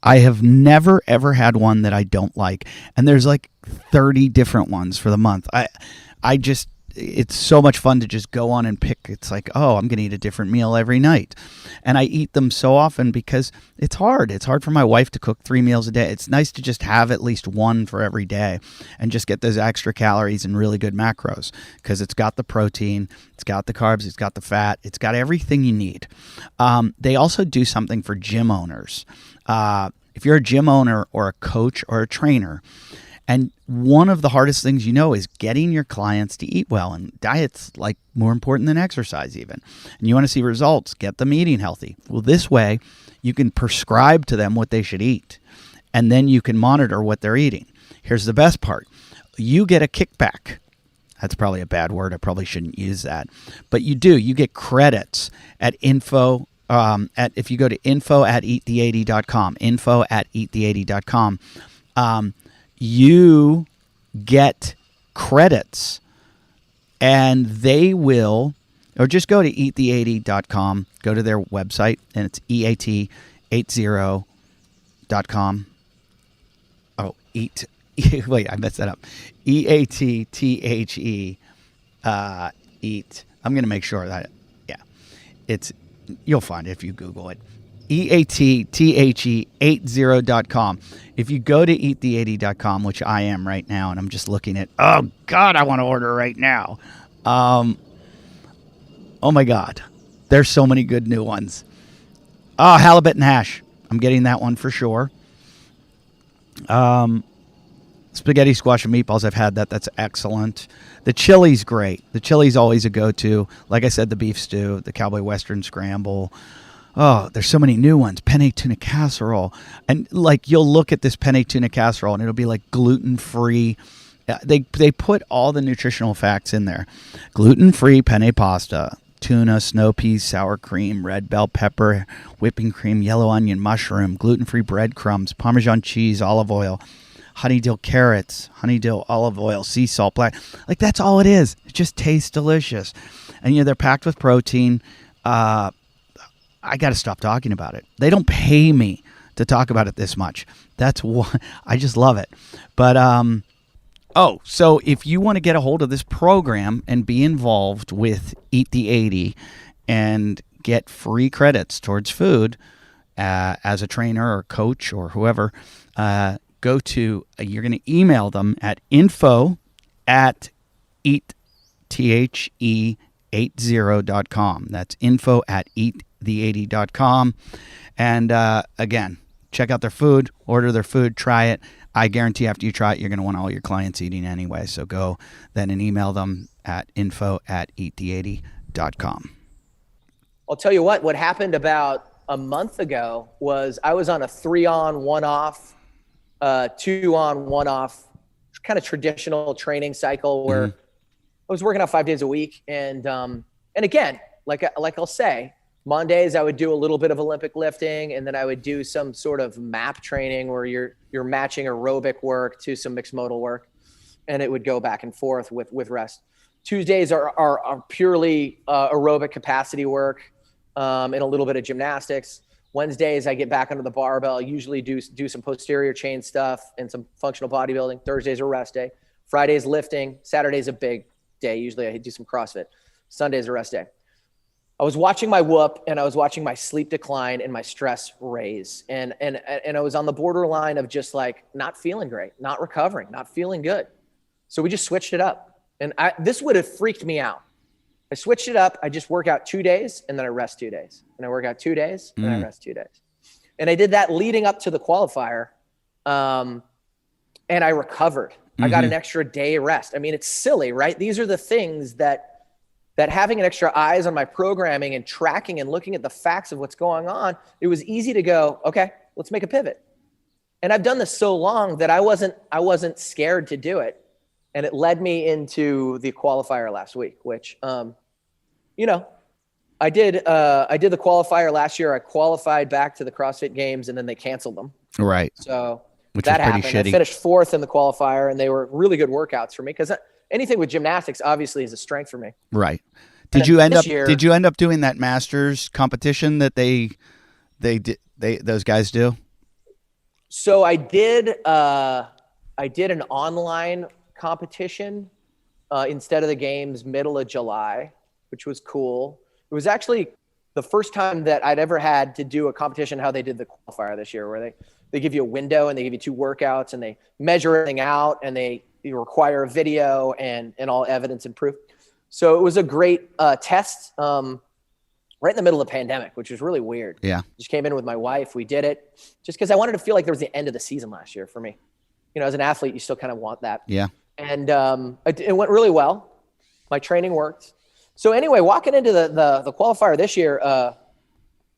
I have never, ever had one that I don't like, and there's like 30 different ones for the month. It's so much fun to just go on and pick. It's like, oh, I'm going to eat a different meal every night. And I eat them so often because it's hard. It's hard for my wife to cook 3 meals a day. It's nice to just have at least one for every day and just get those extra calories and really good macros, because it's got the protein, it's got the carbs, it's got the fat, it's got everything you need. They also do something for gym owners. If you're a gym owner or a coach or a trainer, and one of the hardest things is getting your clients to eat well. And diet's like more important than exercise even. And you want to see results, get them eating healthy. Well, this way you can prescribe to them what they should eat, and then you can monitor what they're eating. Here's the best part. You get a kickback. That's probably a bad word. I probably shouldn't use that. But you do. You get credits at info. If you go to info@eatthE80.com, info@eatthE80.com, you get credits, and they will, or just go to eatthE80.com, go to their website, and it's EAT80.com. Oh, wait, I messed that up. EATTHE, eat. I'm going to make sure that, you'll find it if you Google it. EATTHE80.com. If you go to eatthE80.com, which I am right now, and I'm just looking at, oh God, I want to order right now. Oh my God, there's so many good new ones. Oh, halibut and hash. I'm getting that one for sure. Spaghetti, squash, and meatballs. I've had that. That's excellent. The chili's great. The chili's always a go-to. Like I said, the beef stew, the Cowboy Western scramble. Oh, there's so many new ones. Penne tuna casserole. And like you'll look at this penne tuna casserole and it'll be like gluten-free. They put all the nutritional facts in there. Gluten-free penne pasta, tuna, snow peas, sour cream, red bell pepper, whipping cream, yellow onion, mushroom, gluten-free breadcrumbs, Parmesan cheese, olive oil, honeydill carrots, honeydill olive oil, sea salt, black. Like that's all it is. It just tastes delicious. And they're packed with protein. I got to stop talking about it. They don't pay me to talk about it this much. That's why I just love it. But so if you want to get a hold of this program and be involved with Eat the 80 and get free credits towards food as a trainer or coach or whoever, you're going to email them at info@eatthe80.com. That's info@eatthe80.com. And again, check out their food, order their food, try it. I guarantee after you try it, you're going to want all your clients eating anyway. So go then and email them at info@eatthe80.com. I'll tell you what happened about a month ago was I was on a 3-on, 1-off, 2-on, 1-off kind of traditional training cycle where I was working out 5 days a week. And again, like I'll say, Mondays I would do a little bit of Olympic lifting, and then I would do some sort of MAP training where you're matching aerobic work to some mixed modal work, and it would go back and forth with rest. Tuesdays are purely aerobic capacity work and a little bit of gymnastics. Wednesdays I get back under the barbell, usually do some posterior chain stuff and some functional bodybuilding. Thursdays are rest day. Fridays lifting. Saturday's a big day. Usually I do some CrossFit. Sunday's a rest day. I was watching my whoop and I was watching my sleep decline and my stress raise. And I was on the borderline of just like not feeling great, not recovering, not feeling good. So we just switched it up. And this would have freaked me out. I switched it up. I just work out 2 days and then I rest 2 days. And I work out 2 days and I rest 2 days. And I did that leading up to the qualifier. And I recovered. I got an extra day rest. I mean, it's silly, right? These are the things that having an extra eyes on my programming and tracking and looking at the facts of what's going on, it was easy to go, okay, let's make a pivot. And I've done this so long that I wasn't scared to do it. And it led me into the qualifier last week, which, I did the qualifier last year. I qualified back to the CrossFit Games and then they canceled them. Right. So which that was pretty happened. shitty. I finished 4th in the qualifier and they were really good workouts for me because anything with gymnastics obviously is a strength for me. Right. Did you end up doing that Masters competition that those guys do? So I did an online competition instead of the games middle of July, which was cool. It was actually the first time that I'd ever had to do a competition how they did the qualifier this year, where they give you a window and they give you 2 workouts and they measure everything out and they require a video and all evidence and proof. So it was a great test right in the middle of the pandemic, which was really weird. Yeah. Just came in with my wife. We did it just because I wanted to feel like there was the end of the season last year for me. As an athlete, you still kind of want that. Yeah. And it went really well. My training worked. So anyway, walking into the qualifier this year, the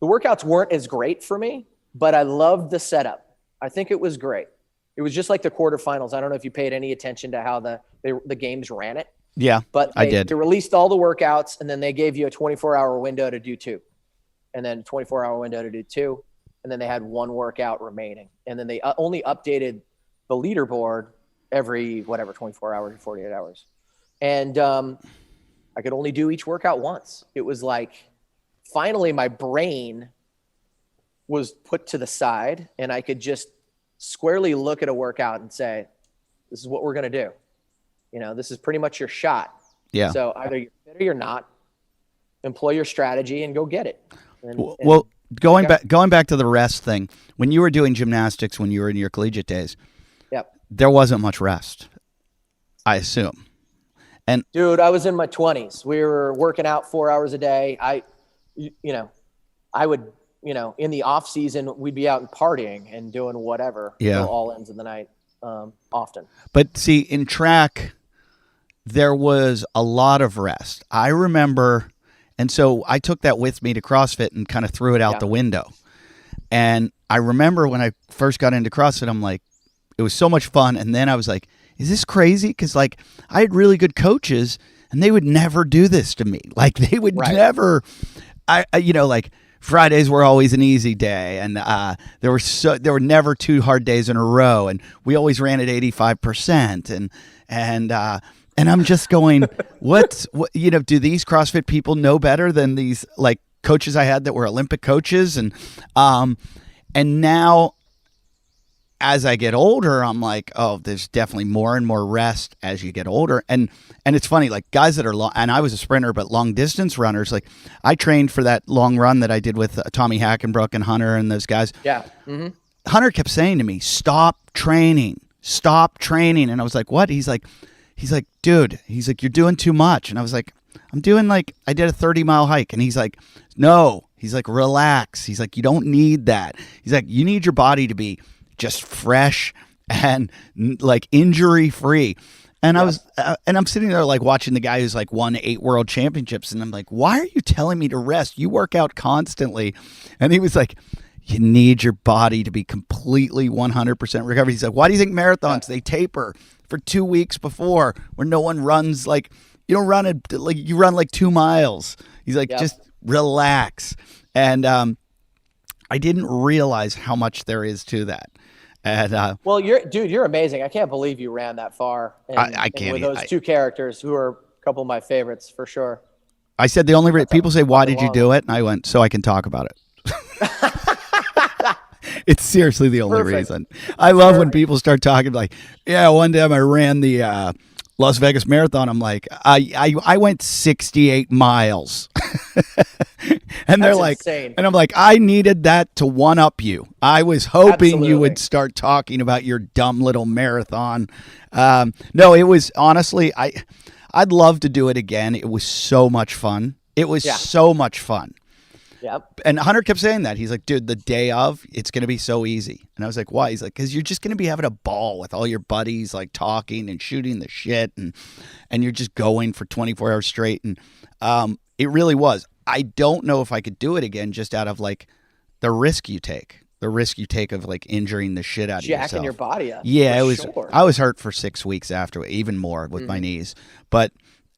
workouts weren't as great for me, but I loved the setup. I think it was great. It was just like the quarterfinals. I don't know if you paid any attention to how the games ran it. Yeah, but I did. They released all the workouts and then they gave you a 24-hour window to do 2, and then 24-hour window to do 2, and then they had 1 workout remaining, and then they only updated the leaderboard every 24 hours or 48 hours, and I could only do each workout once. It was like finally my brain was put to the side and I could just squarely look at a workout and say, this is what we're going to do. This is pretty much your shot. So either you're fit or you're not. Employ your strategy and go get it. going back to the rest thing. When you were doing gymnastics, when you were in your collegiate days, Yep. there wasn't much rest, I assume. And dude, I was in my 20s. We were working out 4 hours a day. I would, in the off season, we'd be out and partying and doing whatever till all ends of the night, often. But see, in track, there was a lot of rest. I remember, and so I took that with me to CrossFit and kind of threw it out the window. And I remember when I first got into CrossFit, I'm like, it was so much fun. And then I was like, is this crazy? Because like I had really good coaches and they would never do this to me. Like they would never, like Fridays were always an easy day. And there were never 2 hard days in a row. And we always ran at 85%. And I'm just going, do these CrossFit people know better than these like coaches I had that were Olympic coaches? And now, as I get older, I'm like, oh, there's definitely more and more rest as you get older. And it's funny, like guys that are long, and I was a sprinter, but long distance runners, like I trained for that long run that I did with Tommy Hackenbrook and Hunter and those guys. Yeah. Mm-hmm. Hunter kept saying to me, stop training. And I was like, what? He's like, dude, you're doing too much. And I was like, I did a 30-mile hike. And he's like, no, relax. He's like, you don't need that. He's like, you need your body to be just fresh and like injury free. And I was, and I'm sitting there like watching the guy who's like won 8 world championships. And I'm like, why are you telling me to rest? You work out constantly. And he was like, you need your body to be completely 100% recovered. He's like, why do you think marathons, they taper for 2 weeks before where no one runs? Like you don't run it, like you run like 2 miles. He's like, just relax. And, I didn't realize how much there is to that. And well, you're amazing. I can't believe you ran that far. I can't. With those 2 characters who are a couple of my favorites for sure. I said the only people say, "Why did you do it?" And I went, "So I can talk about it." It's seriously the only reason. I love when people start talking like, "Yeah, one time I ran the Las Vegas Marathon." I'm like, I went 68 miles. And they're like, insane. And I'm like, I needed that to one up you. I was hoping you would start talking about your dumb little marathon. No, it was honestly, I'd love to do it again. It was so much fun. So much fun. Yep. And Hunter kept saying that. He's like, dude, the day of, it's going to be so easy. And I was like, why? He's like, because you're just going to be having a ball with all your buddies, like talking and shooting the shit. And you're just going for 24 hours straight. And it really was. I don't know if I could do it again just out of like the risk you take of like injuring the shit out of yourself. Jacking your body up. Yeah, it was. Sure. I was hurt for 6 weeks after, even more with my knees, but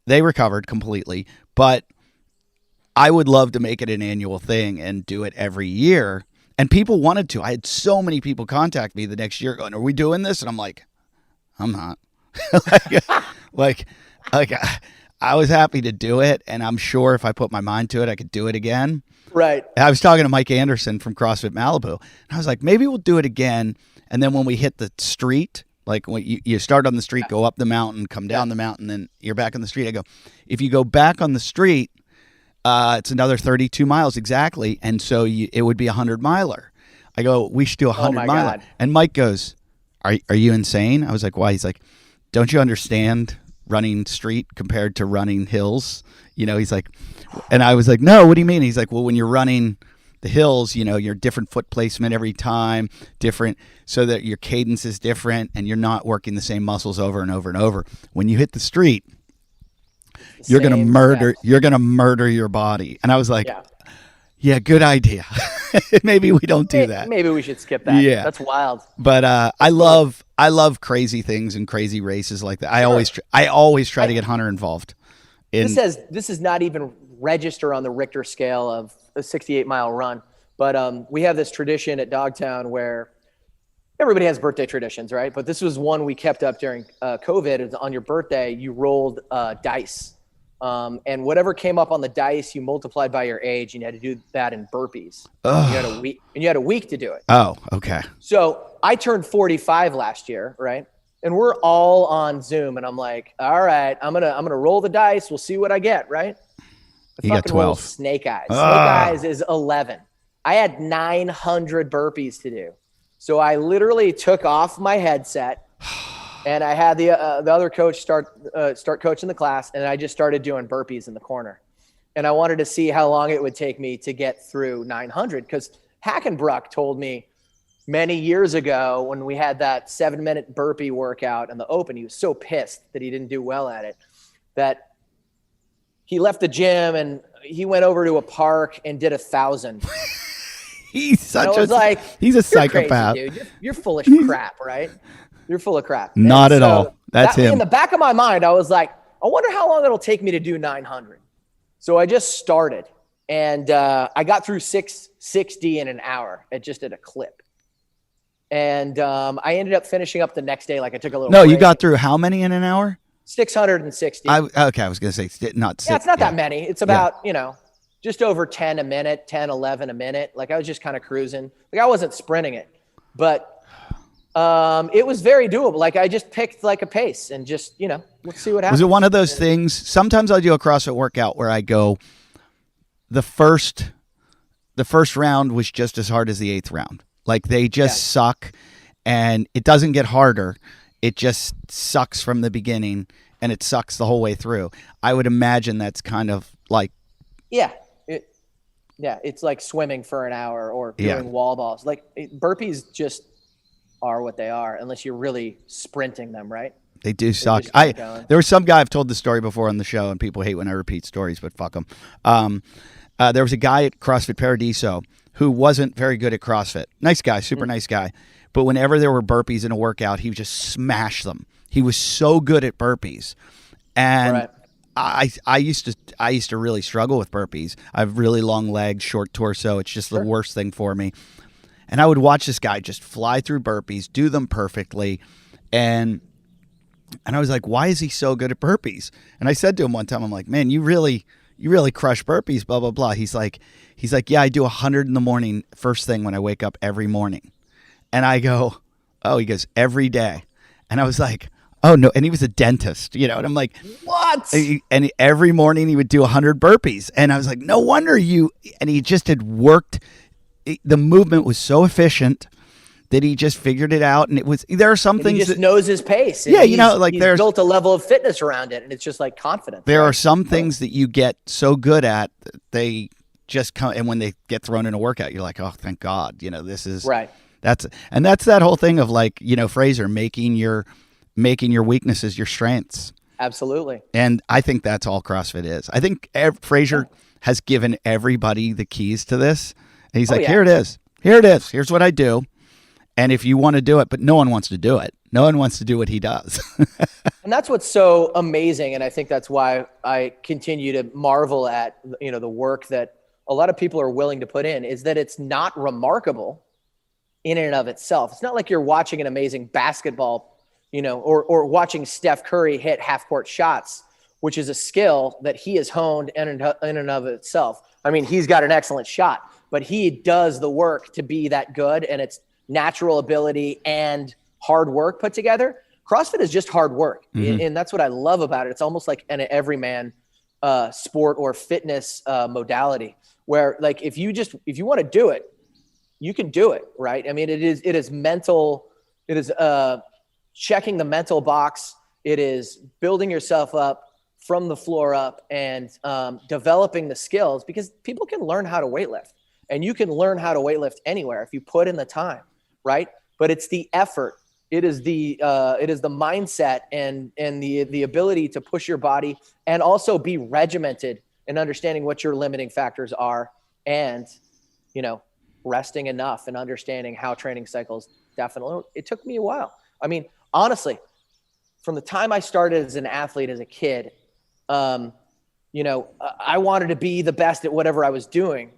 they recovered completely. But I would love to make it an annual thing and do it every year. And people wanted to. I had so many people contact me the next year going, "Are we doing this?" And I'm like, I'm not. like I was happy to do it, and I'm sure if I put my mind to it, I could do it again. Right. I was talking to Mike Anderson from CrossFit Malibu, and I was like, maybe we'll do it again, and then when we hit the street, like when you start on the street, go up the mountain, come down the mountain, then you're back on the street. I go, if you go back on the street, it's another 32 miles exactly, and so it would be a 100-miler. I go, we should do a 100-miler. And Mike goes, are you insane? I was like, why? He's like, don't you understand running street compared to running hills? He's like, and I was like, no, what do you mean? He's like, well, when you're running the hills, your different foot placement every time, different, so that your cadence is different and you're not working the same muscles over and over and over. When you hit the street, you're going to murder your body. And I was like, yeah, good idea. Maybe we don't do that. Maybe we should skip that. Yeah. That's wild. But I love crazy things and crazy races like that. Sure. I always try to get Hunter involved. This is not even register on the Richter scale of a 68-mile run. But we have this tradition at Dogtown where everybody has birthday traditions, right? But this was one we kept up during COVID. It was on your birthday, you rolled dice. And whatever came up on the dice, you multiplied by your age, and you had to do that in burpees. You had a week to do it. Oh, okay. So I turned 45 last year, right? And we're all on Zoom, and I'm like, all right, I'm gonna roll the dice. We'll see what I get, right? You got 12. Snake eyes. Snake eyes is 11. I had 900 burpees to do. So I literally took off my headset and I had the other coach start coaching the class, and I just started doing burpees in the corner. And I wanted to see how long it would take me to get through 900, because Hackenbruck told me many years ago when we had that 7-minute burpee workout in the open, he was so pissed that he didn't do well at it, that he left the gym and he went over to a park and did 1,000. He's he's a psychopath. Crazy, dude. You're full of crap, right? You're full of crap. Not at all. That's him. In the back of my mind, I was like, I wonder how long it'll take me to do 900. So I just started, and I got through 660 in an hour at a clip. And I ended up finishing up the next day. Like I took a little break. You got through how many in an hour? 660. I was going to say not 6. Yeah, it's not that many. It's about, just over 10 a minute, 10, 11 a minute. Like I was just kind of cruising. Like I wasn't sprinting it, but it was very doable. Like I just picked like a pace and just, let's see what happens. Was it one of those things? Sometimes I do a CrossFit workout where I go, the first round was just as hard as the 8th round. Like they just suck, and it doesn't get harder. It just sucks from the beginning, and it sucks the whole way through. I would imagine that's kind of like. It's like swimming for an hour or doing wall balls. Like burpees just are what they are, unless you're really sprinting them, right? They do suck. There was some guy, I've told the story before on the show, and people hate when I repeat stories, but fuck them. There was a guy at CrossFit Paradiso who wasn't very good at CrossFit. Nice guy, super nice guy. But whenever there were burpees in a workout, he would just smash them. He was so good at burpees. And I used to really struggle with burpees. I have really long legs, short torso. It's just the worst thing for me. And I would watch this guy just fly through burpees, do them perfectly. And I was like, why is he so good at burpees? And I said to him one time, I'm like, man, you really crush burpees, blah, blah, blah. He's like, yeah, I do 100 in the morning, first thing when I wake up every morning. And I go, oh, he goes, every day. And I was like, oh, no. And he was a dentist, and I'm like, what? And every morning he would do 100 burpees. And I was like, no wonder and he just had worked. The movement was so efficient that he just figured it out. And there are some things he just knows his pace. Yeah. He's built a level of fitness around it, and it's just like confidence. There are some things that you get so good at, they just come. And when they get thrown in a workout, you're like, oh, thank God, this is right. That's that whole thing of like, Fraser, making your weaknesses your strengths. Absolutely. And I think that's all CrossFit is. I think Fraser has given everybody the keys to this. And he's like, here it is. Here it is. Here's what I do. And if you want to do it, but no one wants to do it. No one wants to do what he does. And that's what's so amazing. And I think that's why I continue to marvel at, the work that a lot of people are willing to put in, is that it's not remarkable in and of itself. It's not like you're watching an amazing basketball, or watching Steph Curry hit half-court shots, which is a skill that he has honed in and of itself. I mean, he's got an excellent shot, but he does the work to be that good, and it's natural ability and hard work put together. CrossFit is just hard work, and that's what I love about it. It's almost like an everyman sport or fitness modality, where like if you want to do it, you can do it, right? I mean, it is mental. It is checking the mental box. It is building yourself up from the floor up, and developing the skills, because people can learn how to weightlift, and you can learn how to weightlift anywhere if you put in the time, right? But it's the effort. It is the mindset and the ability to push your body, and also be regimented in understanding what your limiting factors are, and resting enough and understanding how training cycles definitely. It took me a while. I mean, honestly, from the time I started as an athlete as a kid, I wanted to be the best at whatever I was doing.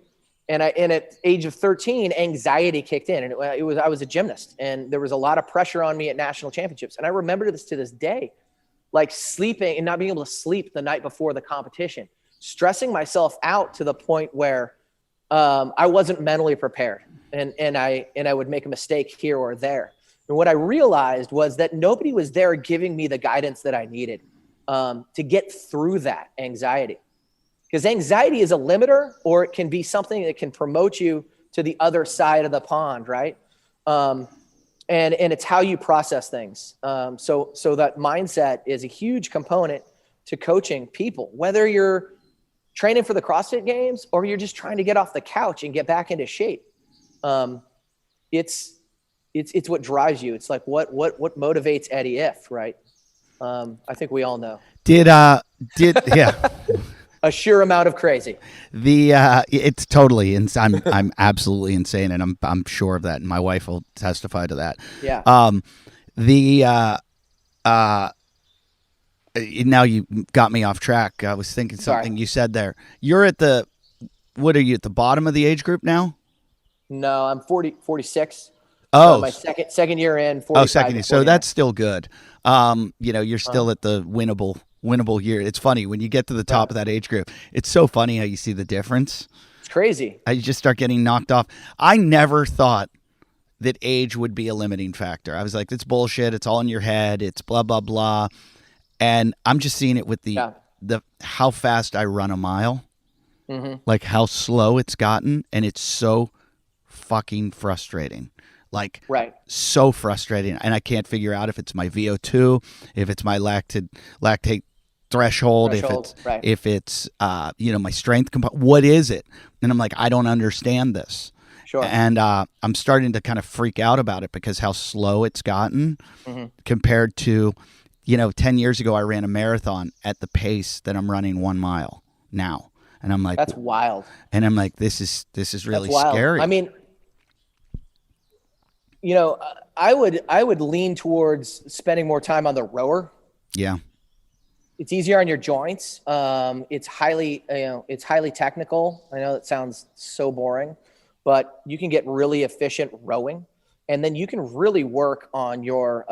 And at age of 13, anxiety kicked in, and I was a gymnast, and there was a lot of pressure on me at national championships. And I remember this to this day, like sleeping and not being able to sleep the night before the competition, stressing myself out to the point where I wasn't mentally prepared, and I would make a mistake here or there. And what I realized was that nobody was there giving me the guidance that I needed to get through that anxiety. Because anxiety is a limiter, or it can be something that can promote you to the other side of the pond, right? And it's how you process things. So that mindset is a huge component to coaching people, whether you're training for the CrossFit Games or you're just trying to get off the couch and get back into shape. It's what drives you. It's like what motivates Eddie If, right? I think we all know. Yeah. A sheer amount of crazy. It's totally insane. I'm absolutely insane, and I'm sure of that, and my wife will testify to that. Yeah. Now you got me off track. I was thinking something you said there. You're at what are you, at the bottom of the age group now? No, I'm 46. Oh, my second year in. 45 second year. So that's still good. You're still at the winnable year. It's funny when you get to the top of that age group. It's so funny how you see the difference. It's crazy. You just start getting knocked off. I never thought that age would be a limiting factor. I was like, it's bullshit. It's all in your head. It's blah blah blah. And I'm just seeing it with the how fast I run a mile, like how slow it's gotten, and it's so fucking frustrating. Like, so frustrating. And I can't figure out if it's my VO2, if it's my lactate threshold, if it's my strength what is it? And I'm like, I don't understand this. Sure. And I'm starting to kind of freak out about it because how slow it's gotten compared to 10 years ago I ran a marathon at the pace that I'm running 1 mile now. And I'm like, that's wild. And I'm like, this is really scary. I mean, I would lean towards spending more time on the rower. Yeah. It's easier on your joints. It's highly technical. I know that sounds so boring, but you can get really efficient rowing, and then you can really work on your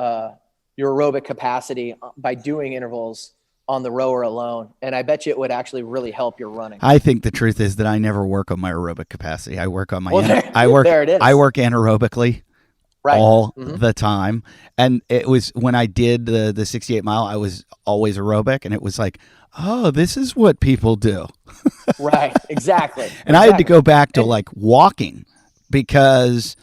aerobic capacity by doing intervals on the rower alone. And I bet you it would actually really help your running. I think the truth is that I never work on my aerobic capacity. I work on my there it is. I work anaerobically. All the time. And it was when I did the 68 mile, I was always aerobic, and it was like, oh, this is what people do. Right. Exactly. And I had to go back to like walking because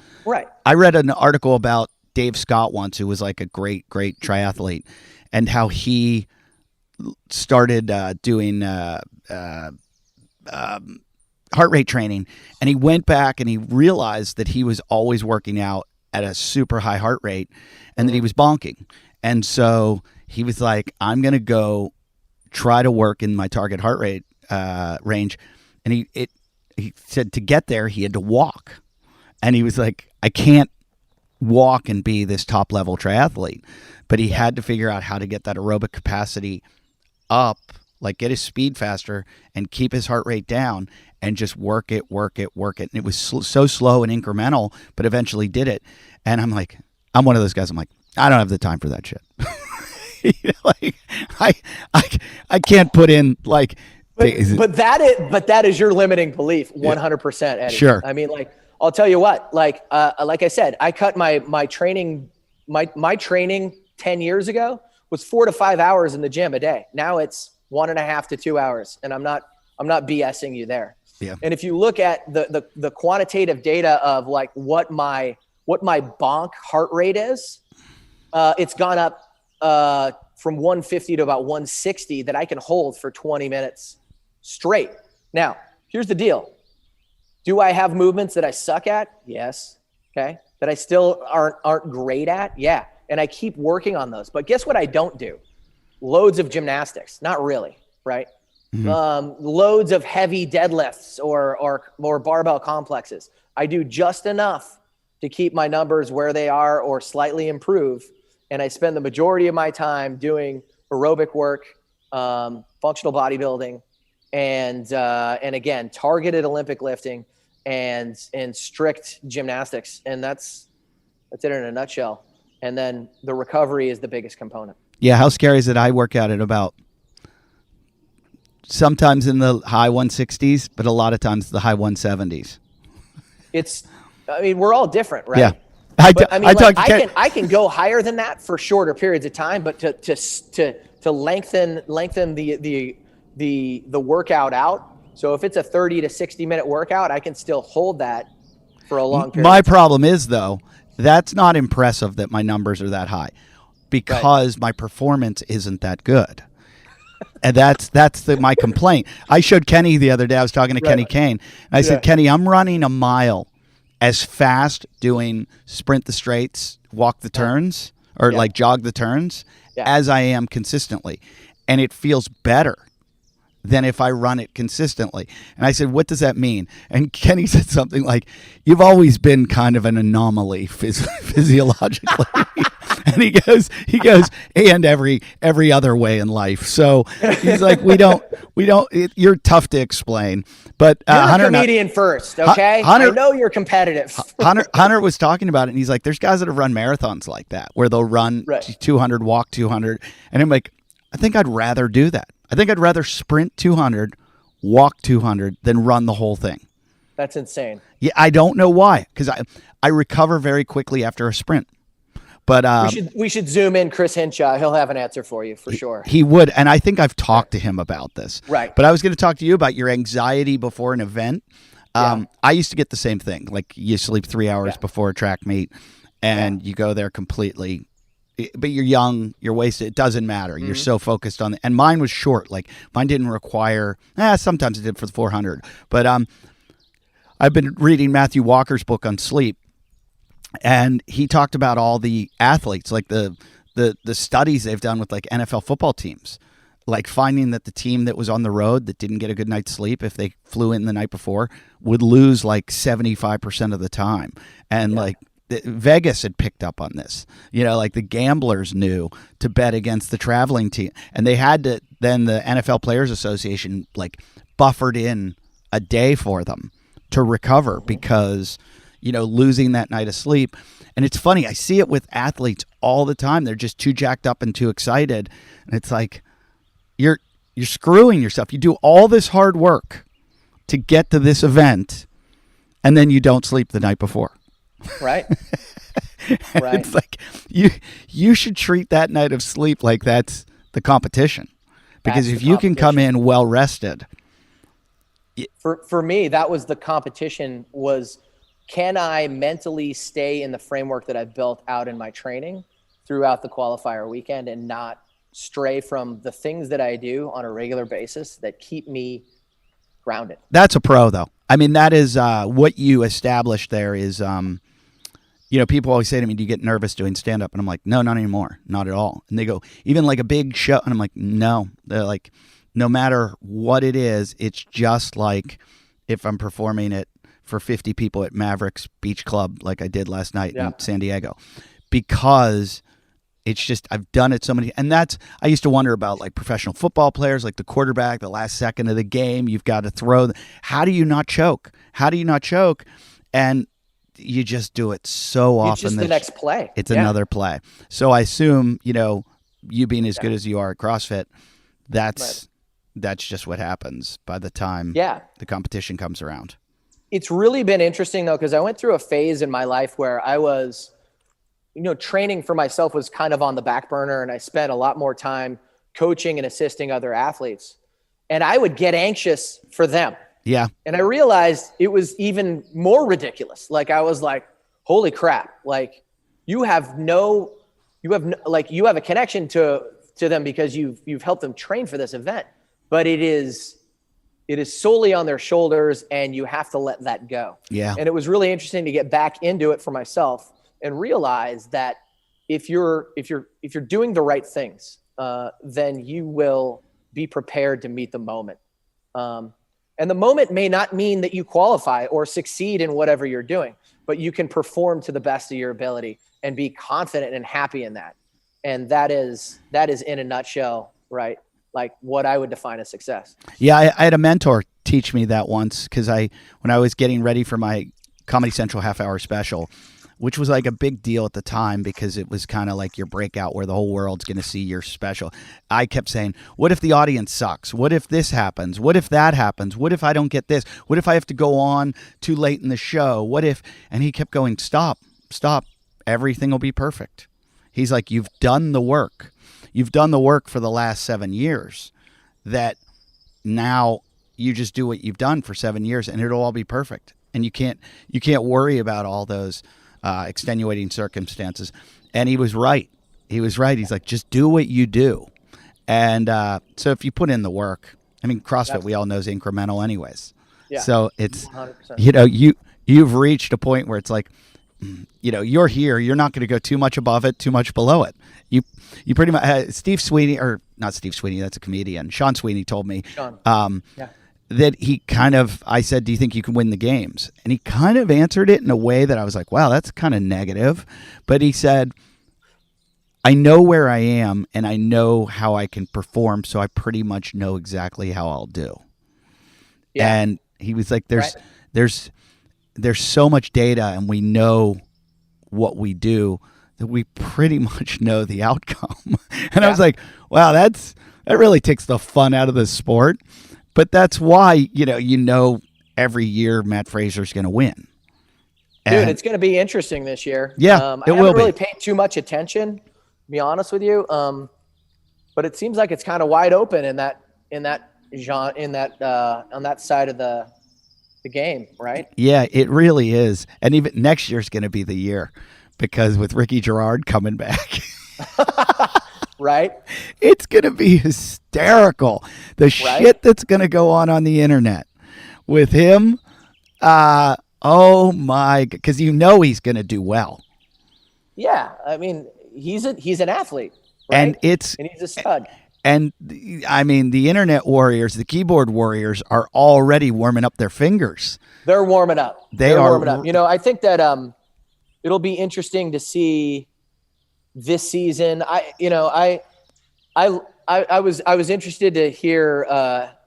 I read an article about Dave Scott once, who was like a great triathlete, and how he started doing heart rate training. And he went back and he realized that he was always working out at a super high heart rate, and that he was bonking. And so he was like, I'm going to go try to work in my target heart rate range. And he said to get there, he had to walk. And he was like, I can't walk and be this top level triathlete, but he had to figure out how to get that aerobic capacity up, like get his speed faster and keep his heart rate down, and just work it. And it was so slow and incremental, but eventually did it. And I'm like, I'm one of those guys. I'm like, I don't have the time for that shit. I can't put in like. But that is your limiting belief, 100%, Eddie. Sure. I mean, like, I'll tell you what. Like I said, I cut my training. My training 10 years ago was 4 to 5 hours in the gym a day. Now it's 1.5 to 2 hours, and I'm not BSing you there. Yeah. And if you look at the quantitative data of like what my bonk heart rate is, it's gone up from 150 to about 160 that I can hold for 20 minutes straight. Now, here's the deal. Do I have movements that I suck at? Yes. Okay. That I still aren't great at? Yeah. And I keep working on those. But guess what I don't do? Loads of gymnastics. Not really, right? Loads of heavy deadlifts or barbell complexes. I do just enough to keep my numbers where they are or slightly improve. And I spend the majority of my time doing aerobic work, functional bodybuilding, and again, targeted Olympic lifting and strict gymnastics. And that's it in a nutshell. And then the recovery is the biggest component. Yeah. How scary is it? I work out at about sometimes in the high 160s, but a lot of times the high 170s. We're all different, right? Yeah. I can go higher than that for shorter periods of time, but to lengthen the workout out. So if it's a 30 to 60 minute workout, I can still hold that for a long period. My problem is, though, that's not impressive that my numbers are that high because my performance isn't that good. And that's my complaint. I showed Kenny the other day. I was talking to Kenny Kane. And I said, Kenny, I'm running a mile as fast doing sprint the straights, walk the turns, or like jog the turns as I am consistently. And it feels better than if I run it consistently. And I said, what does that mean? And Kenny said something like, you've always been kind of an anomaly physiologically. And he goes, and every other way in life. So he's like, you're tough to explain. But you're Hunter, a comedian first, okay? I know you're competitive. Hunter was talking about it, and he's like, there's guys that have run marathons like that, where they'll run 200, walk 200. And I'm like, I think I'd rather do that. I think I'd rather sprint 200, walk 200 than run the whole thing. That's insane. Yeah, I don't know why, because I recover very quickly after a sprint. But we should zoom in Chris Hinshaw. He'll have an answer for you for sure. He would, and I think I've talked to him about this. Right. But I was going to talk to you about your anxiety before an event. I used to get the same thing. Like you sleep 3 hours before a track meet, and you go there completely. But you're young, you're wasted. It doesn't matter. You're so focused on it. And mine was short. Like mine didn't require. Sometimes it did for the 400. But I've been reading Matthew Walker's book on sleep. And he talked about all the athletes, like the studies they've done with like NFL football teams, like finding that the team that was on the road that didn't get a good night's sleep if they flew in the night before would lose like 75% of the time. And like Vegas had picked up on this, like the gamblers knew to bet against the traveling team. And they had to, then the NFL Players Association like buffered in a day for them to recover because losing that night of sleep. And it's funny, I see it with athletes all the time. They're just too jacked up and too excited. And it's like, you're screwing yourself. You do all this hard work to get to this event, and then you don't sleep the night before. Right. Right. It's like, you should treat that night of sleep like that's the competition. Because if you can come in well rested. For me, that was the competition was, can I mentally stay in the framework that I've built out in my training throughout the qualifier weekend and not stray from the things that I do on a regular basis that keep me grounded? That's a pro, though. I mean, that is what you established there is, people always say to me, do you get nervous doing stand-up? And I'm like, no, not anymore. Not at all. And they go, even like a big show. And I'm like, no. They're like, no matter what it is, it's just like if I'm performing it for 50 people at Mavericks Beach Club like I did last night in San Diego, because it's just, I've done it so many, and I used to wonder about like professional football players, like the quarterback, the last second of the game, you've got to throw. How do you not choke? And you just do it so often. It's just the next play. It's another play. So I assume, you being as good as you are at CrossFit, that's just what happens by the time the competition comes around. It's really been interesting though, because I went through a phase in my life where I was, training for myself was kind of on the back burner, and I spent a lot more time coaching and assisting other athletes. And I would get anxious for them. Yeah. And I realized it was even more ridiculous. Like I was like, holy crap. Like you have a connection to them because you've helped them train for this event, but it is solely on their shoulders, and you have to let that go. Yeah. And it was really interesting to get back into it for myself and realize that if you're doing the right things, then you will be prepared to meet the moment. And the moment may not mean that you qualify or succeed in whatever you're doing, but you can perform to the best of your ability and be confident and happy in that. And that is in a nutshell, right? Like what I would define as success. Yeah, I had a mentor teach me that once, because when I was getting ready for my Comedy Central half-hour special, which was like a big deal at the time because it was kind of like your breakout where the whole world's going to see your special. I kept saying, what if the audience sucks? What if this happens? What if that happens? What if I don't get this? What if I have to go on too late in the show? What if? And he kept going, stop. Everything will be perfect. He's like, you've done the work. You've done the work for the last 7 years, that now you just do what you've done for 7 years and it'll all be perfect. and you can't worry about all those extenuating circumstances. And he was right. He's like, just do what you do. And so if you put in the work, I mean, CrossFit, we all know, is incremental anyways. Yeah. So it's 100%. You've reached a point where it's like, you're here. You're not going to go too much above it, too much below it. You pretty much. Steve Sweeney, or not Steve Sweeney, that's a comedian. Sean Sweeney told me that he kind of. I said, "Do you think you can win the games?" And he kind of answered it in a way that I was like, "Wow, that's kind of negative." But he said, "I know where I am, and I know how I can perform, so I pretty much know exactly how I'll do." Yeah. And he was like, "There's so much data, and we know what we do that we pretty much know the outcome." And I was like, wow, that really takes the fun out of the sport. But that's why, every year Matt Fraser's going to win. Dude, it's going to be interesting this year. Yeah, I haven't really paid too much attention, to be honest with you. But it seems like it's kind of wide open on that side of the game, right? Yeah, it really is. And even next year's going to be the year, because with Ricky Gerard coming back, right? It's going to be hysterical. The shit that's going to go on the internet with him. Oh my, because he's going to do well. Yeah, I mean, he's an athlete, right? And he's a stud. And I mean, the internet warriors, the keyboard warriors, are already warming up their fingers. They're warming up. They're warming up. I think that it'll be interesting to see this season. I was interested to hear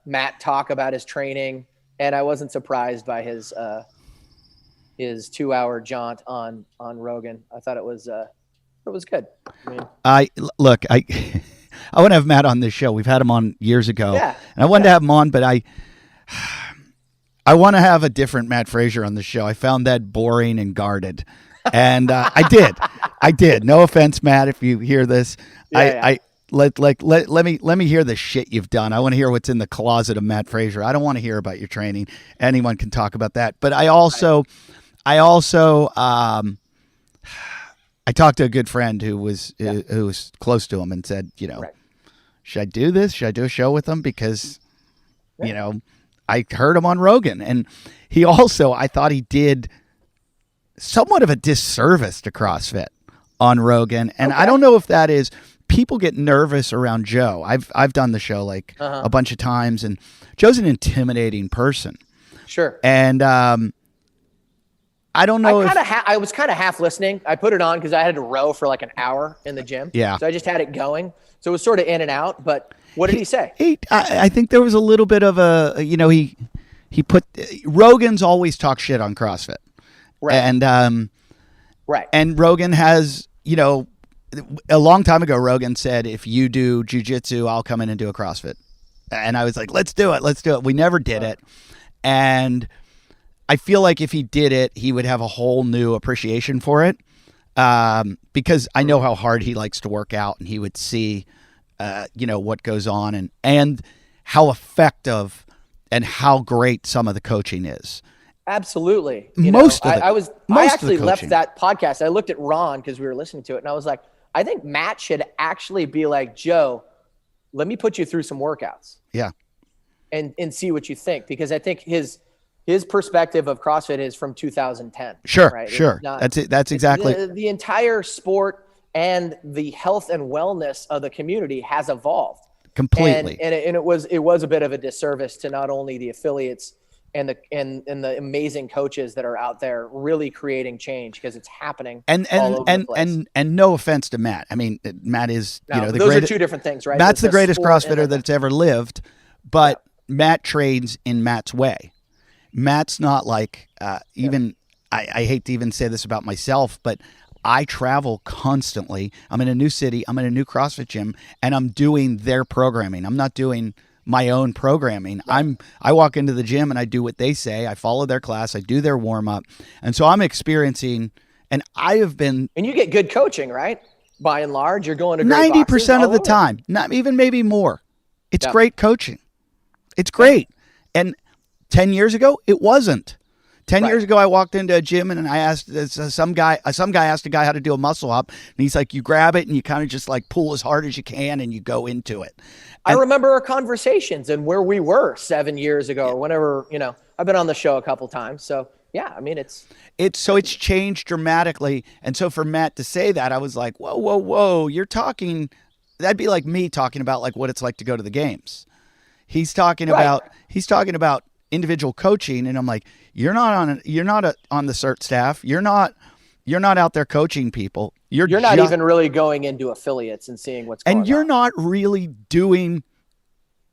Matt talk about his training, and I wasn't surprised by his 2-hour jaunt on Rogan. I thought it was good. I want to have Matt on this show. We've had him on years ago. Yeah. And I wanted to have him on, but I want to have a different Matt Fraser on the show. I found that boring and guarded. And I did. No offense, Matt, if you hear this. Let me hear the shit you've done. I want to hear what's in the closet of Matt Fraser. I don't want to hear about your training. Anyone can talk about that. But I talked to a good friend who was close to him and said, should I do this? Should I do a show with him? Because, I heard him on Rogan. And he also, I thought he did somewhat of a disservice to CrossFit on Rogan. And I don't know if that is, people get nervous around Joe. I've done the show a bunch of times, and Joe's an intimidating person. Sure. And I don't know. I was kind of half listening. I put it on because I had to row for like an hour in the gym. Yeah. So I just had it going. So it was sort of in and out. But what did he say? I think there was a little bit of he put Rogan's always talk shit on CrossFit. Right. And right. And Rogan has, a long time ago, Rogan said, if you do jiu-jitsu, I'll come in and do a CrossFit. And I was like, let's do it. We never did it. And I feel like if he did it, he would have a whole new appreciation for it, because I know how hard he likes to work out, and he would see, what goes on and how effective and how great some of the coaching is. Absolutely. I actually left that podcast. I looked at Ron because we were listening to it, and I was like, I think Matt should actually be like, Joe, let me put you through some workouts. Yeah. And see what you think, because I think his perspective of CrossFit is from 2010. Sure, right? Sure. That's it. That's exactly the entire sport, and the health and wellness of the community has evolved completely. And it was a bit of a disservice to not only the affiliates and the amazing coaches that are out there really creating change, because it's happening all over the place. And no offense to Matt. I mean, Matt is those greatest, are two different things, right? Matt's the greatest CrossFitter that's ever lived, but Matt trains in Matt's way. Matt's not like I hate to even say this about myself, but I travel constantly. I'm in a new city. I'm in a new CrossFit gym, and I'm doing their programming. I'm not doing my own programming. Right. I walk into the gym and I do what they say. I follow their class. I do their warm up. And so I'm experiencing, and I have been. And you get good coaching, right? By and large, you're going to 90% of the time, not even maybe more. It's great coaching. It's great. And 10 years ago, it wasn't. 10 years ago, I walked into a gym and I asked some guy asked a guy how to do a muscle up, and he's like, you grab it and you kind of just like pull as hard as you can and you go into it. I remember our conversations and where we were 7 years ago or whenever, I've been on the show a couple times. So yeah, I mean, it's changed dramatically. And so for Matt to say that, I was like, whoa, that'd be like me talking about like what it's like to go to the games. He's talking about individual coaching, and I'm like, you're not on the CERT staff. You're not out there coaching people. You're not even really going into affiliates and seeing what's going on. And you're not really doing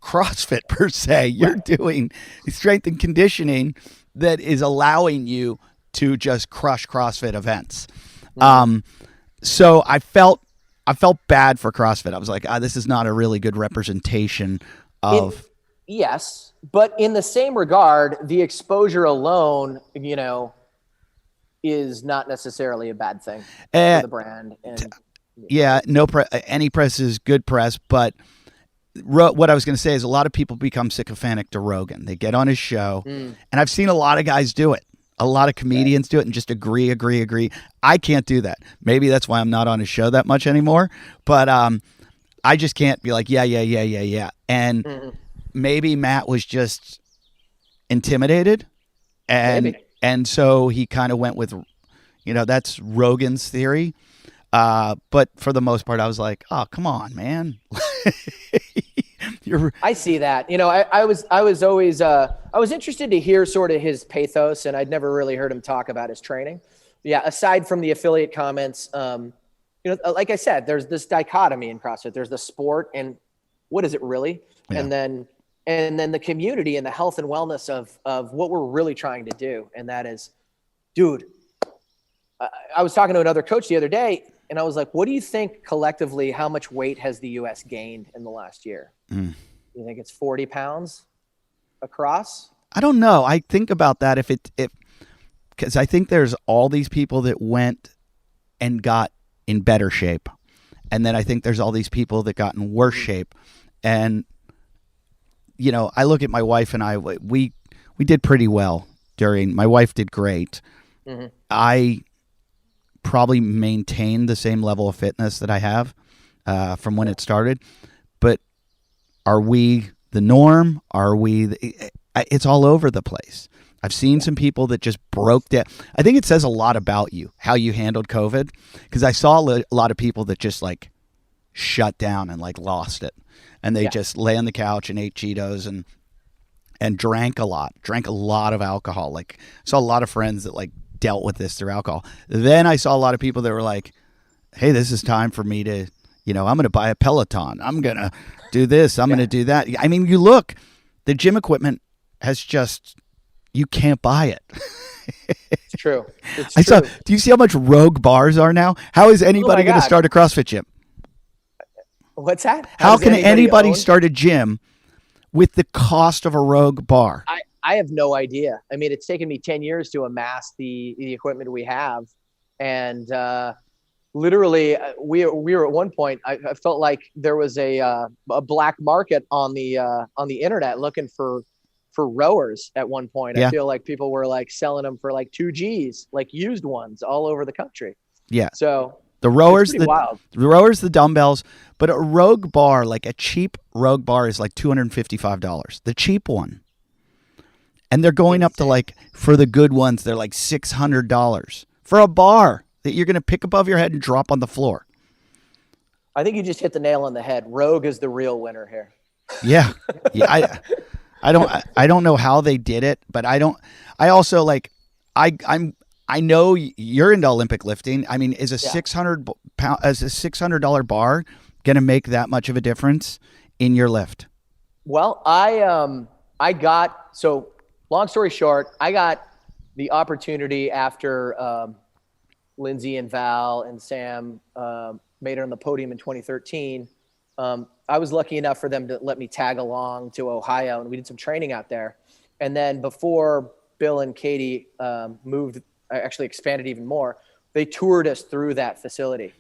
CrossFit per se. You're doing strength and conditioning that is allowing you to just crush CrossFit events. So I felt bad for CrossFit. I was like, this is not a really good representation of. Yes, but in the same regard, the exposure alone, is not necessarily a bad thing for the brand. And any press is good press, but what I was going to say is a lot of people become sycophantic to Rogan. They get on his show, and I've seen a lot of guys do it. A lot of comedians do it and just agree. I can't do that. Maybe that's why I'm not on his show that much anymore, but I just can't be like, yeah. And maybe Matt was just intimidated, and so he kind of went with, that's Rogan's theory. But for the most part, I was like, oh, come on, man. I see that. I was always I was interested to hear sort of his pathos, and I'd never really heard him talk about his training. Yeah, aside from the affiliate comments, like I said, there's this dichotomy in CrossFit. There's the sport and what is it really? Yeah. And then the community and the health and wellness of what we're really trying to do. And that is, dude, I was talking to another coach the other day, and I was like, what do you think collectively, how much weight has the U.S. gained in the last year? You think it's 40 pounds across? I don't know. I think about that because I think there's all these people that went and got in better shape. And then I think there's all these people that got in worse shape. And, I look at my wife and we did pretty well my wife did great. Mm-hmm. I probably maintained the same level of fitness that I have from when it started. But are we the norm? It's all over the place. I've seen some people that just broke down. I think it says a lot about you, how you handled COVID, because I saw a lot of people that just like shut down and like lost it. And they just lay on the couch and ate Cheetos and drank a lot of alcohol. Like, saw a lot of friends that like dealt with this through alcohol. Then I saw a lot of people that were like, hey, this is time for me to, I'm going to buy a Peloton. I'm going to do this. I'm going to do that. I mean, you look, the gym equipment has you can't buy it. It's true. Do you see how much Rogue bars are now? How is anybody going to start a CrossFit gym? What's that? How can anybody start a gym with the cost of a Rogue bar? I have no idea. I mean, it's taken me 10 years to amass the equipment we have. And literally, we were at one point, I felt like there was a black market on the internet looking for rowers at one point. Yeah. I feel like people were like selling them for like 2 G's, like used ones all over the country. Yeah. So the rowers, the dumbbells, but a Rogue bar, like a cheap Rogue bar is like $255, the cheap one. And they're going up to like, for the good ones, they're like $600 for a bar that you're going to pick above your head and drop on the floor. I think you just hit the nail on the head. Rogue is the real winner here. Yeah. I don't know how they did it, but I know you're into Olympic lifting. I mean, is a $600 bar going to make that much of a difference in your lift? Well, long story short, I got the opportunity after Lindsay and Val and Sam made it on the podium in 2013. I was lucky enough for them to let me tag along to Ohio, and we did some training out there. And then before Bill and Katie actually expanded even more, they toured us through that facility.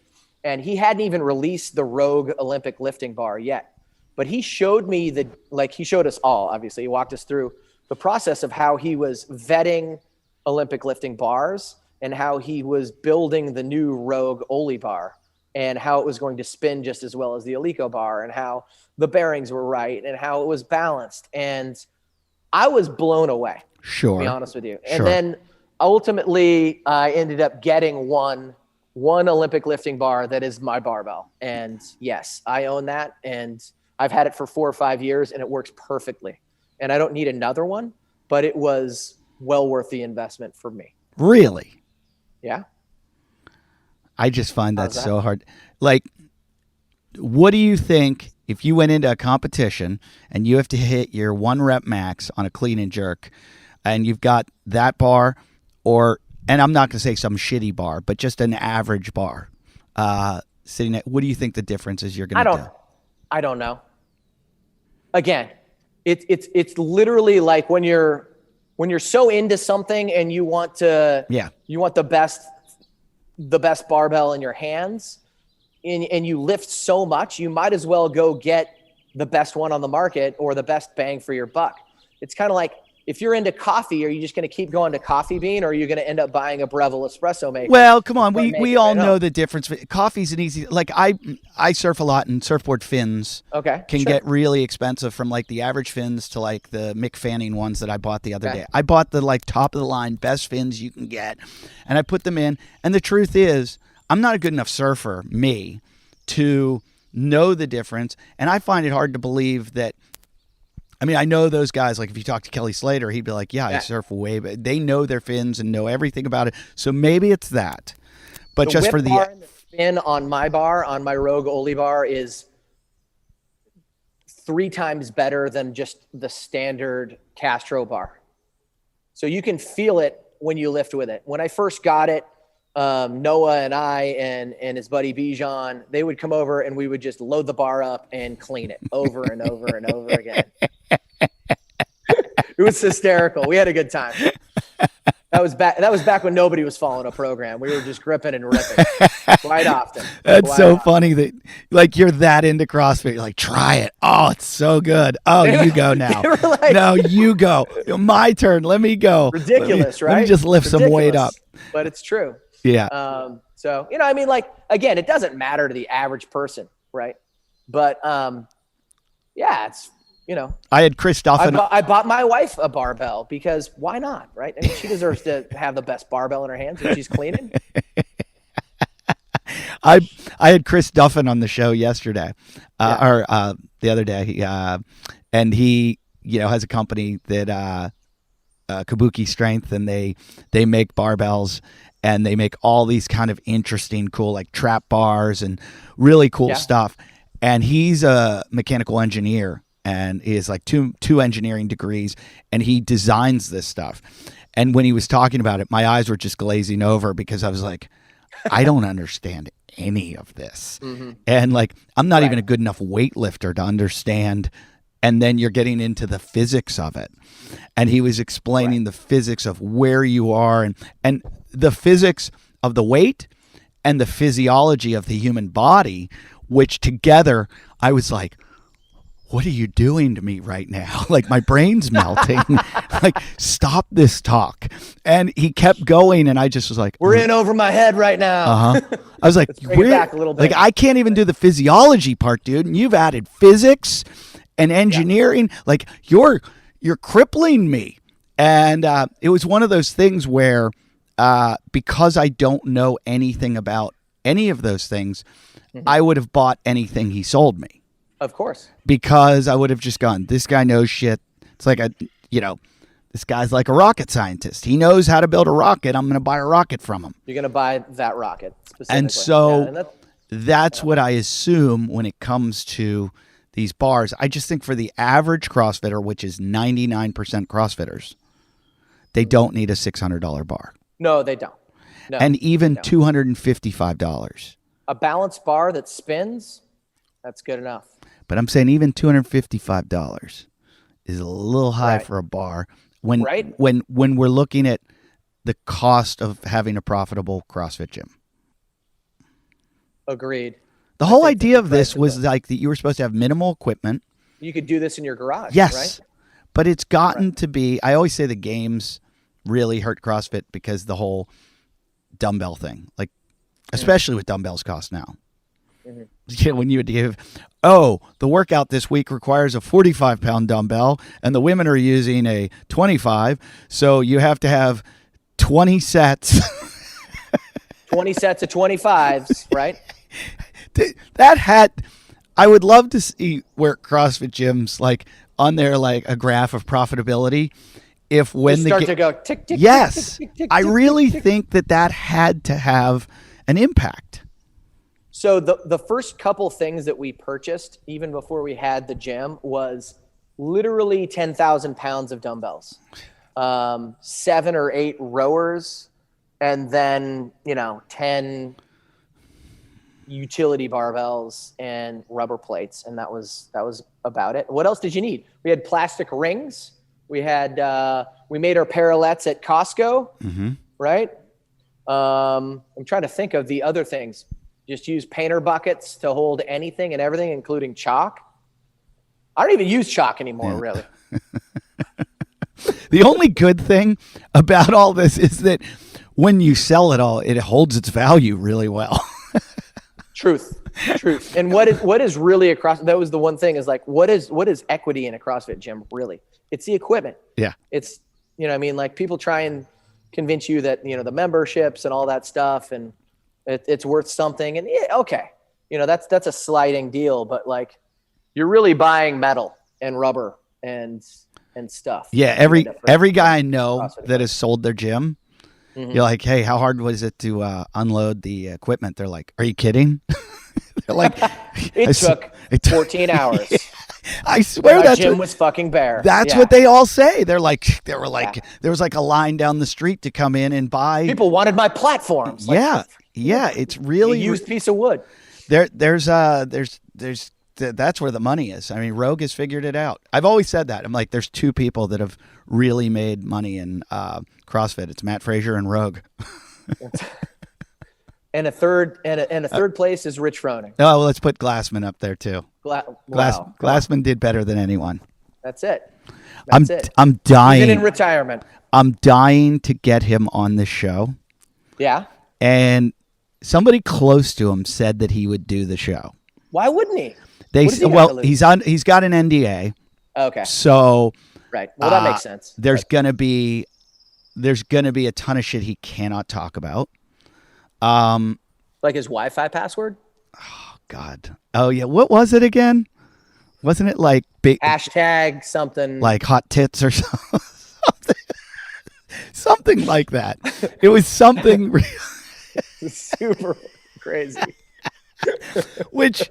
And he hadn't even released the Rogue Olympic lifting bar yet. But he showed me he showed us all, obviously. He walked us through the process of how he was vetting Olympic lifting bars and how he was building the new Rogue Oli bar and how it was going to spin just as well as the Alico bar and how the bearings were right and how it was balanced. And I was blown away, Sure. to be honest with you. Sure. And then ultimately I ended up getting one Olympic lifting bar that is my barbell. And yes, I own that. And I've had it for 4 or 5 years and it works perfectly. And I don't need another one, but it was well worth the investment for me. Really? Yeah. I just find that so hard. Like, what do you think if you went into a competition and you have to hit your 1 rep max on a clean and jerk and you've got that bar and I'm not going to say some shitty bar, but just an average bar sitting at, what do you think the difference is you're going to do? I don't know. Again, it's literally like when you're so into something and you want the best barbell in your hands and you lift so much, you might as well go get the best one on the market or the best bang for your buck. It's kind of like, if you're into coffee, are you just going to keep going to Coffee Bean or are you going to end up buying a Breville espresso maker? Well, come on. We all know the difference. Coffee's an easy, like I surf a lot and surfboard fins can get really expensive from like the average fins to like the Mick Fanning ones that I bought the other day. I bought the like top of the line, best fins you can get. And I put them in. And the truth is I'm not a good enough surfer, to know the difference. And I find it hard to believe that, I mean, I know those guys, like if you talk to Kelly Slater, he'd be like, I surf way, but they know their fins and know everything about it. So maybe it's that. But the just for the fin on my bar, on my Rogue Oli bar, is 3 times better than just the standard Castro bar. So you can feel it when you lift with it. When I first got it, Noah and I and his buddy Bijan, they would come over and we would just load the bar up and clean it over and over and over again. It was hysterical. We had a good time. That was back when nobody was following a program. We were just gripping and ripping quite often. That's so funny that like you're that into CrossFit. You're like, try it. Oh, it's so good. Oh, you go now. Like, no, you go. My turn. Let me go. Ridiculous, right? Let me just lift some weight up. But it's true. Yeah. So, I mean, like, again, it doesn't matter to the average person, right? But, it's, I had Chris Duffin. I bought my wife a barbell because why not, right? I mean, she deserves to have the best barbell in her hands when she's cleaning. I had Chris Duffin on the show yesterday, or the other day, and he, has a company that Kabuki Strength, and they make barbells. And they make all these kind of interesting, cool, like trap bars and really cool stuff. And he's a mechanical engineer and he has like two engineering degrees and he designs this stuff. And when he was talking about it, my eyes were just glazing over because I was like, I don't understand any of this. Mm-hmm. And like, I'm not even a good enough weightlifter to understand. And then you're getting into the physics of it. And he was explaining the physics of where you are and the physics of the weight and the physiology of the human body, which together I was like, what are you doing to me right now? Like my brain's melting. Like, stop this talk. And he kept going and I just was like, we're in over my head right now. I was like, bring it back a little bit. Like I can't even do the physiology part, dude. And you've added physics and engineering. Like you're crippling me. And it was one of those things where because I don't know anything about any of those things, I would have bought anything he sold me. Of course. Because I would have just gone, this guy knows shit. It's like, this guy's like a rocket scientist. He knows how to build a rocket. I'm going to buy a rocket from him. You're going to buy that rocket specifically. And so that's what I assume when it comes to these bars. I just think for the average CrossFitter, which is 99% CrossFitters, they don't need a $600 bar. No, they don't. No, and even $255. A balanced bar that spins, that's good enough. But I'm saying even $255 is a little high for a bar when we're looking at the cost of having a profitable CrossFit gym. Agreed. The whole idea of this was like that you were supposed to have minimal equipment. You could do this in your garage, yes, right? But it's gotten to be, I always say the games really hurt CrossFit because the whole dumbbell thing, like especially with dumbbells cost now. Yeah, when you would give, the workout this week requires a 45-pound dumbbell and the women are using a 25, so you have to have 20 sets. 20 sets of 25s, right? I would love to see where CrossFit gyms, like on there, like a graph of profitability. If when they start to go tick, tick, yes, tick, tick, tick, I tick, really tick, tick. think that had to have an impact. So the first couple things that we purchased, even before we had the gym, was literally 10,000 pounds of dumbbells, 7 or 8 rowers, and then 10 utility barbells and rubber plates, and that was about it. What else did you need? We had plastic rings. We had we made our parallettes at Costco, right? I'm trying to think of the other things. Just use painter buckets to hold anything and everything, including chalk. I don't even use chalk anymore, really. The only good thing about all this is that when you sell it all, it holds its value really well. Truth. And what is really that was the one thing is like, what is equity in a CrossFit gym really? It's the equipment. Yeah. It's, like people try and convince you that, the memberships and all that stuff and it's worth something. And okay. That's a sliding deal, but like you're really buying metal and rubber and stuff. Yeah. Every guy I know that has sold their gym, you're like, hey, how hard was it to unload the equipment? They're like, are you kidding? They're like, it took 14 hours. Yeah, I swear that gym was fucking bare. That's what they all say. There was like a line down the street to come in and buy. People wanted my platforms. Yeah, it's really a used piece of wood. There's that's where the money is. I mean, Rogue has figured it out. I've always said that. I'm like, there's 2 people that have really made money in CrossFit. It's Matt Frazier and Rogue. And a third place is Rich Froning. Oh, well, let's put Glassman up there too. Glassman did better than anyone. That's it. I'm dying. Even in retirement. I'm dying to get him on the show. Yeah. And somebody close to him said that he would do the show. Why wouldn't he? He's got an NDA. Okay. So right. Well, that makes sense. There's gonna be a ton of shit he cannot talk about. Like his Wi-Fi password? Oh God. Oh yeah. What was it again? Wasn't it like big hashtag something like hot tits or something? Something like that. It was something super crazy. Which,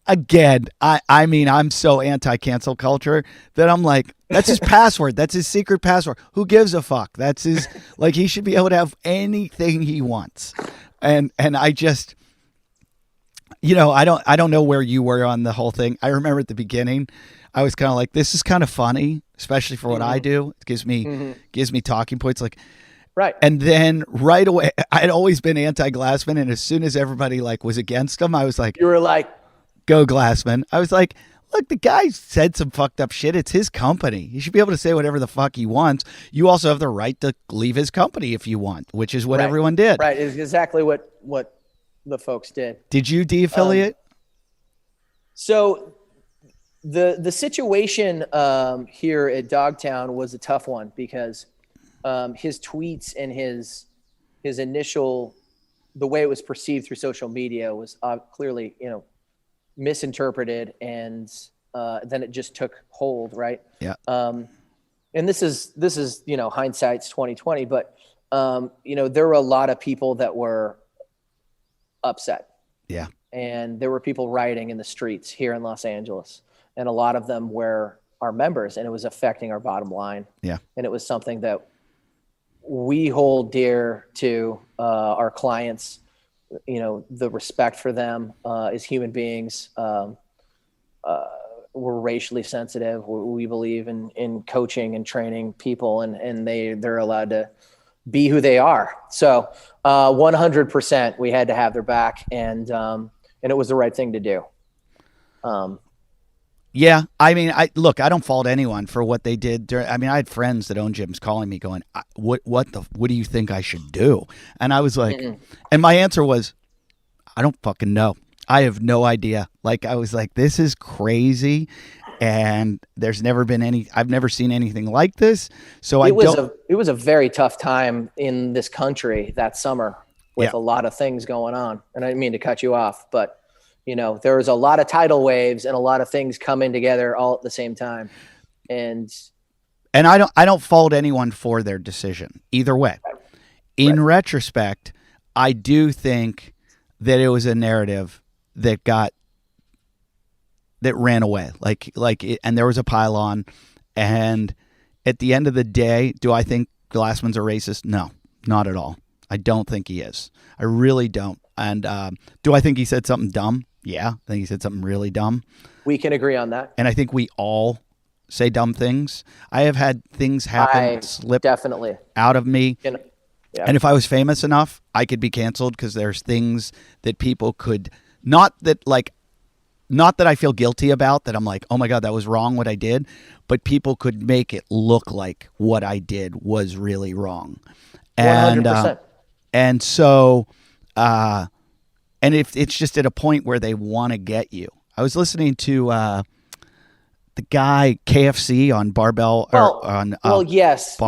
again, I mean, I'm so anti-cancel culture that I'm like, that's his password. That's his secret password. Who gives a fuck? That's his, like, he should be able to have anything he wants. And I just, I don't know where you were on the whole thing. I remember at the beginning, I was kind of like, this is kind of funny, especially for what I do. It gives me talking points. Like, right. And then right away, I'd always been anti-Glassman. And as soon as everybody was against him, I was like, you were like, go Glassman. I was like, look, the guy said some fucked up shit. It's his company. He should be able to say whatever the fuck he wants. You also have the right to leave his company if you want, which is what everyone did. Right. It's exactly what the folks did. Did you de-affiliate? So the situation here at Dogtown was a tough one because his tweets and his initial, the way it was perceived through social media was clearly, misinterpreted, and then it just took hold, right? Yeah. And this is hindsight's 2020, but there were a lot of people that were upset. Yeah. And there were people rioting in the streets here in Los Angeles, and a lot of them were our members, and it was affecting our bottom line. Yeah. And it was something that we hold dear to our clients. The respect for them as human beings. We're racially sensitive. We believe in coaching and training people, and they're allowed to be who they are. So 100%, we had to have their back, and it was the right thing to do. Yeah, I mean, I don't fault anyone for what they did. I mean, I had friends that own gyms calling me, going, "What do you think I should do?" And I was like, and my answer was, "I don't fucking know. I have no idea." Like, I was like, "This is crazy, and there's never been any. I've never seen anything like this." So it was a very tough time in this country that summer with a lot of things going on. And I didn't mean to cut you off, but there was a lot of tidal waves and a lot of things coming together all at the same time. And I don't fault anyone for their decision either way. In retrospect, I do think that it was a narrative that ran away, and there was a pylon. And at the end of the day, do I think Glassman's a racist? No, not at all. I don't think he is. I really don't. And do I think he said something dumb? Yeah, I think he said something really dumb. We can agree on that. And I think we all say dumb things. I have had things slip definitely out of me. And if I was famous enough, I could be canceled, because there's things that people could not that I feel guilty about, that I'm like, oh my God, that was wrong what I did, but people could make it look like what I did was really wrong. 100%. And so, and if it's just at a point where they want to get you. I was listening to the guy KFC on Barbell. Yes,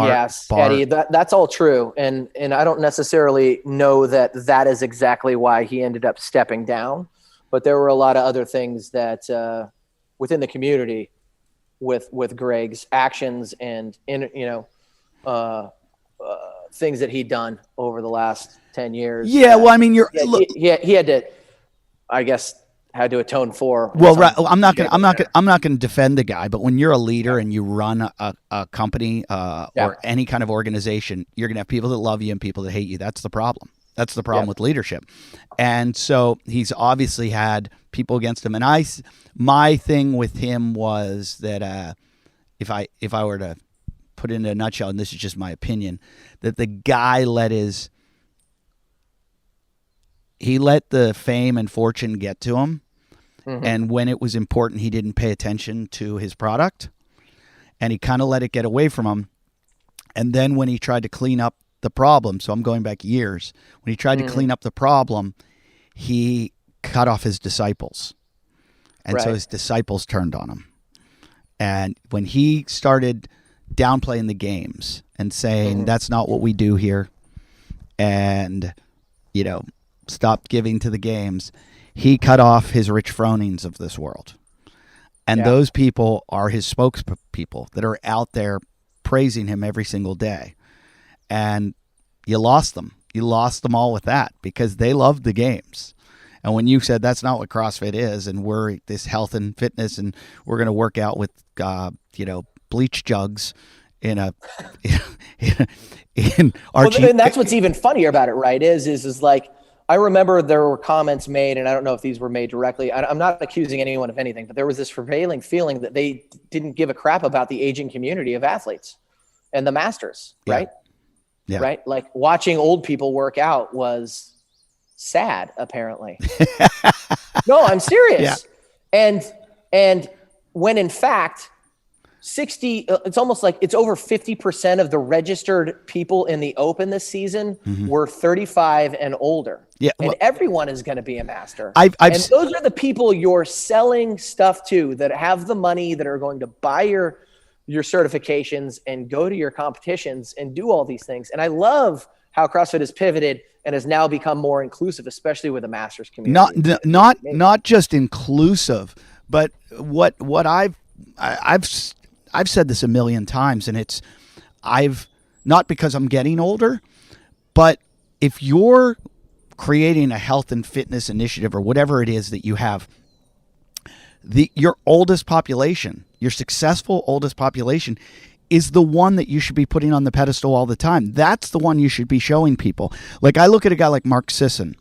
Eddie, that's all true. And I don't necessarily know that is exactly why he ended up stepping down, but there were a lot of other things that within the community with Greg's actions and things that he'd done over the last 10 years. Yeah, well, I mean, he had to, I guess, had to atone for. Well, right. I'm not going to defend the guy, but when you're a leader and you run a company or any kind of organization, you're going to have people that love you and people that hate you. That's the problem. That's the problem with leadership. And so he's obviously had people against him. And my thing with him was that if I were to put it in a nutshell, and this is just my opinion, that the guy let the fame and fortune get to him. Mm-hmm. And when it was important, he didn't pay attention to his product, and he kind of let it get away from him. And then when he tried to clean up the problem, so I'm going back years, when he tried to clean up the problem, he cut off his disciples. And so his disciples turned on him. And when he started downplaying the games and saying, that's not what we do here, and, stopped giving to the games, he cut off his Rich Fronings of this world. And those people are his spokespeople that are out there praising him every single day. And you lost them. You lost them all with that, because they loved the games. And when you said that's not what CrossFit is, and we're this health and fitness, and we're going to work out with, bleach jugs in Archie. And that's what's even funnier about it, right? Is like, I remember there were comments made, and I don't know if these were made directly. I'm not accusing anyone of anything, but there was this prevailing feeling that they didn't give a crap about the aging community of athletes and the masters, right? Yeah. Right? Like, watching old people work out was sad, apparently. No, I'm serious. Yeah. And when in fact, it's almost like it's over 50% of the registered people in the Open this season were 35 and older. Yeah, and everyone is going to be a master. And those are the people you're selling stuff to, that have the money, that are going to buy your certifications and go to your competitions and do all these things. And I love how CrossFit has pivoted and has now become more inclusive, especially with the masters community. Not just inclusive, but what I've said this a million times, and I've not because I'm getting older, but if you're creating a health and fitness initiative or whatever it is that you have, your oldest population, your successful oldest population, is the one that you should be putting on the pedestal all the time. That's the one you should be showing people. Like, I look at a guy like Mark Sisson,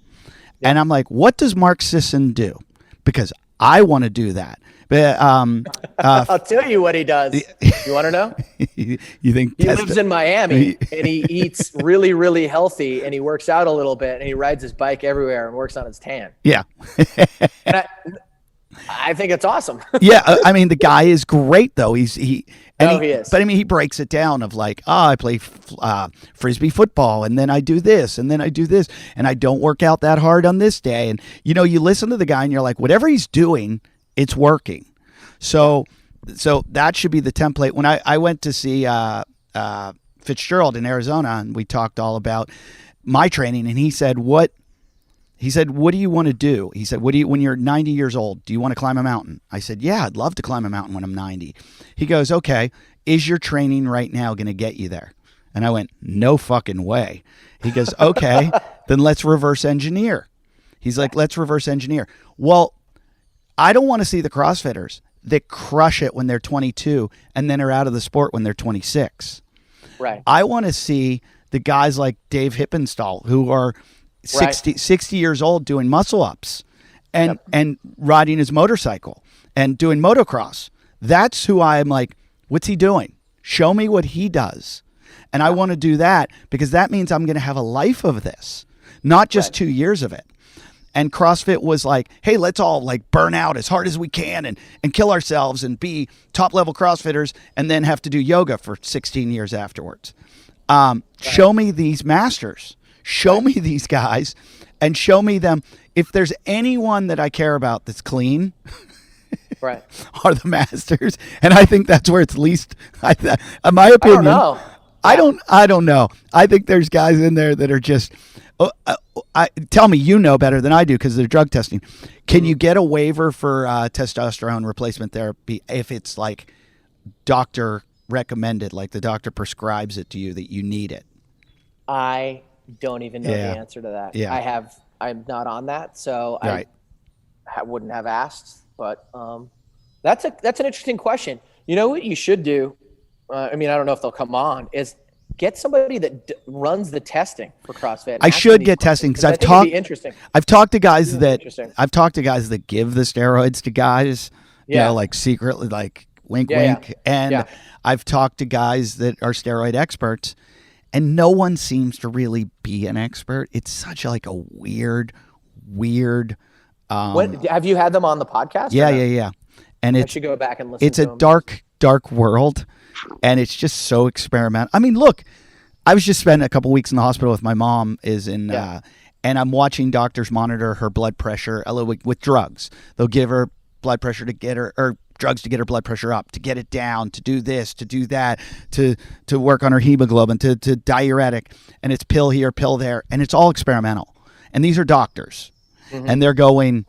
and I'm like, what does Mark Sisson do? Because I want to do that. But I'll tell you what he does. You want to know? You think he lives in Miami, and he eats really, really healthy, and he works out a little bit, and he rides his bike everywhere and works on his tan. Yeah. I think it's awesome. Yeah, I mean, the guy is great though. He is. But I mean, he breaks it down of like, I play frisbee football, and then I do this, and then I do this, and I don't work out that hard on this day. And you listen to the guy, and you're like, whatever he's doing, it's working. So that should be the template. When I went to see Fitzgerald in Arizona, and we talked all about my training, and he said, what do you want to do? He said, when you're 90 years old, do you want to climb a mountain? I said, yeah, I'd love to climb a mountain when I'm 90. He goes, okay, is your training right now going to get you there? And I went, no fucking way. He goes, okay, then let's reverse engineer. He's like, let's reverse engineer. Well, I don't want to see the CrossFitters that crush it when they're 22 and then are out of the sport when they're 26. Right. I want to see the guys like Dave Hippenstall who are 60 years old doing muscle ups and riding his motorcycle and doing motocross. That's who I'm like, what's he doing? Show me what he does. And I want to do that because that means I'm going to have a life of this, not just 2 years of it. And CrossFit was like, hey, let's all like burn out as hard as we can and kill ourselves and be top level CrossFitters and then have to do yoga for 16 years afterwards. Show me these masters. Show me these guys and show me them. If there's anyone that I care about that's clean, right, are the masters. And I think that's where it's least, in my opinion. I don't know. I think there's guys in there that are just, tell me, better than I do because they're drug testing. Can you get a waiver for testosterone replacement therapy if it's like doctor recommended, like the doctor prescribes it to you that you need it? I don't even know the answer to that. Yeah. I'm not on that, so right. I wouldn't have asked. But that's an interesting question. You know what you should do? I mean, I don't know if they'll come on. Is get somebody that runs the testing for CrossFit. I should get testing because I've talked to guys that give the steroids to guys. Like secretly, like wink, wink. And I've talked to guys that are steroid experts. And no one seems to really be an expert. It's such like a weird. Have you had them on the podcast? Yeah. And I should go back and listen. It's a dark world, and it's just so experimental. I mean, look, I was just spending a couple weeks in the hospital with my mom. And I'm watching doctors monitor her blood pressure with drugs. They'll give her blood pressure to get her or drugs to get her blood pressure up, to get it down, to do this, to do that, to work on her hemoglobin, to diuretic, and it's pill here, pill there, and it's all experimental. And these are doctors, and they're going,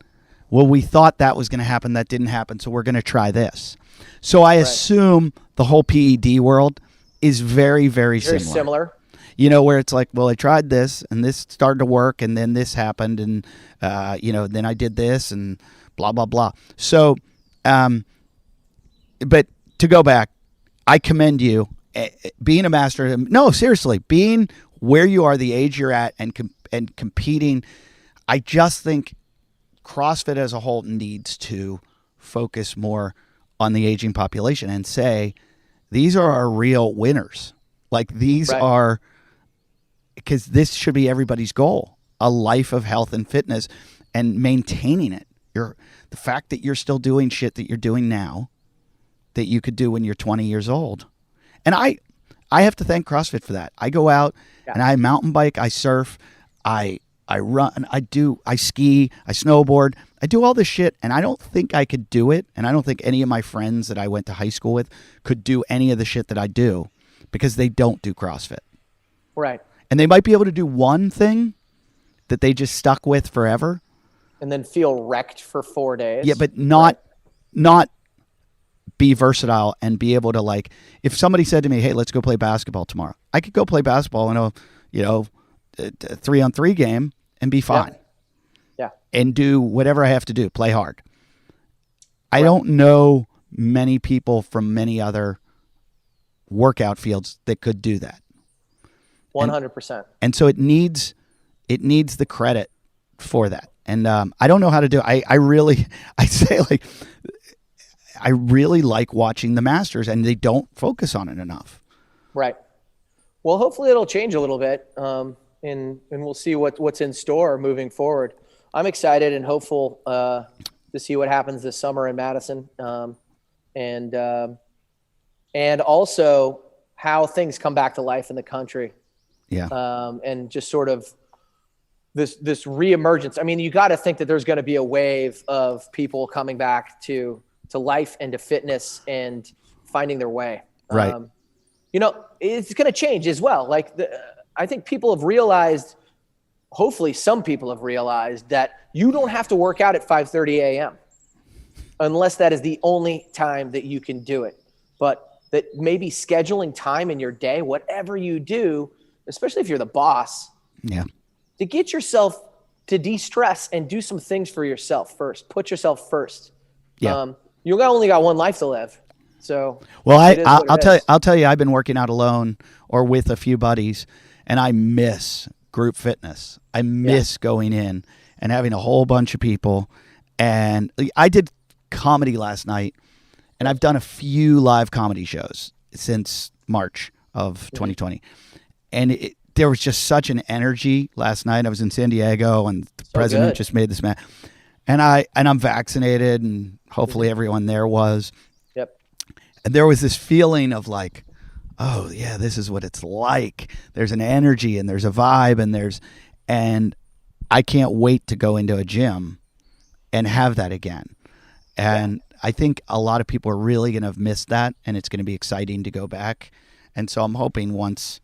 well, we thought that was going to happen, that didn't happen, so we're going to try this. So I assume the whole PED world is very, very similar. Where it's like, well, I tried this, and this started to work, and then this happened, and then I did this, and blah blah blah. So. But to go back, I commend you being a master. No, seriously, being where you are, the age you're at, and competing. I just think CrossFit as a whole needs to focus more on the aging population and say these are our real winners. Like these are, because this should be everybody's goal: a life of health and fitness, and maintaining it. The fact that you're still doing shit that you're doing now that you could do when you're 20 years old. And I have to thank CrossFit for that. I go out and I mountain bike, I surf, I run, I ski, I snowboard, I do all this shit, and I don't think I could do it. And I don't think any of my friends that I went to high school with could do any of the shit that I do because they don't do CrossFit. Right. And they might be able to do one thing that they just stuck with forever. And then feel wrecked for 4 days. Yeah, but not be versatile and be able to, like, if somebody said to me, hey, let's go play basketball tomorrow, I could go play basketball in a 3-on-3 game and be fine. Yeah. And do whatever I have to do, play hard. I don't know many people from many other workout fields that could do that. 100%. And so it needs the credit for that. And I don't know how to do it. I really like watching the Masters, and they don't focus on it enough. Right. Well, hopefully it'll change a little bit, and we'll see what's in store moving forward. I'm excited and hopeful to see what happens this summer in Madison. And also how things come back to life in the country. Yeah. And just sort of this reemergence. I mean, you got to think that there's going to be a wave of people coming back to life and to fitness and finding their way. Right. It's going to change as well. Like I think people have realized, hopefully some people have realized, that you don't have to work out at 5:30 a.m. unless that is the only time that you can do it. But that maybe scheduling time in your day, whatever you do, especially if you're the boss, to get yourself to de-stress and do some things for yourself first. Put yourself first. Yeah. You only got one life to live. So well, I'll tell you, I've been working out alone or with a few buddies, and I miss group fitness. I miss going in and having a whole bunch of people. And I did comedy last night, and I've done a few live comedy shows since March of 2020. And there was just such an energy last night. I was in San Diego, and the president just made this man. And I'm vaccinated, and hopefully everyone there was. Yep. And there was this feeling of like, oh yeah, this is what it's like. There's an energy and there's a vibe and I can't wait to go into a gym and have that again. And I think a lot of people are really going to have missed that, and it's going to be exciting to go back. And so I'm hoping once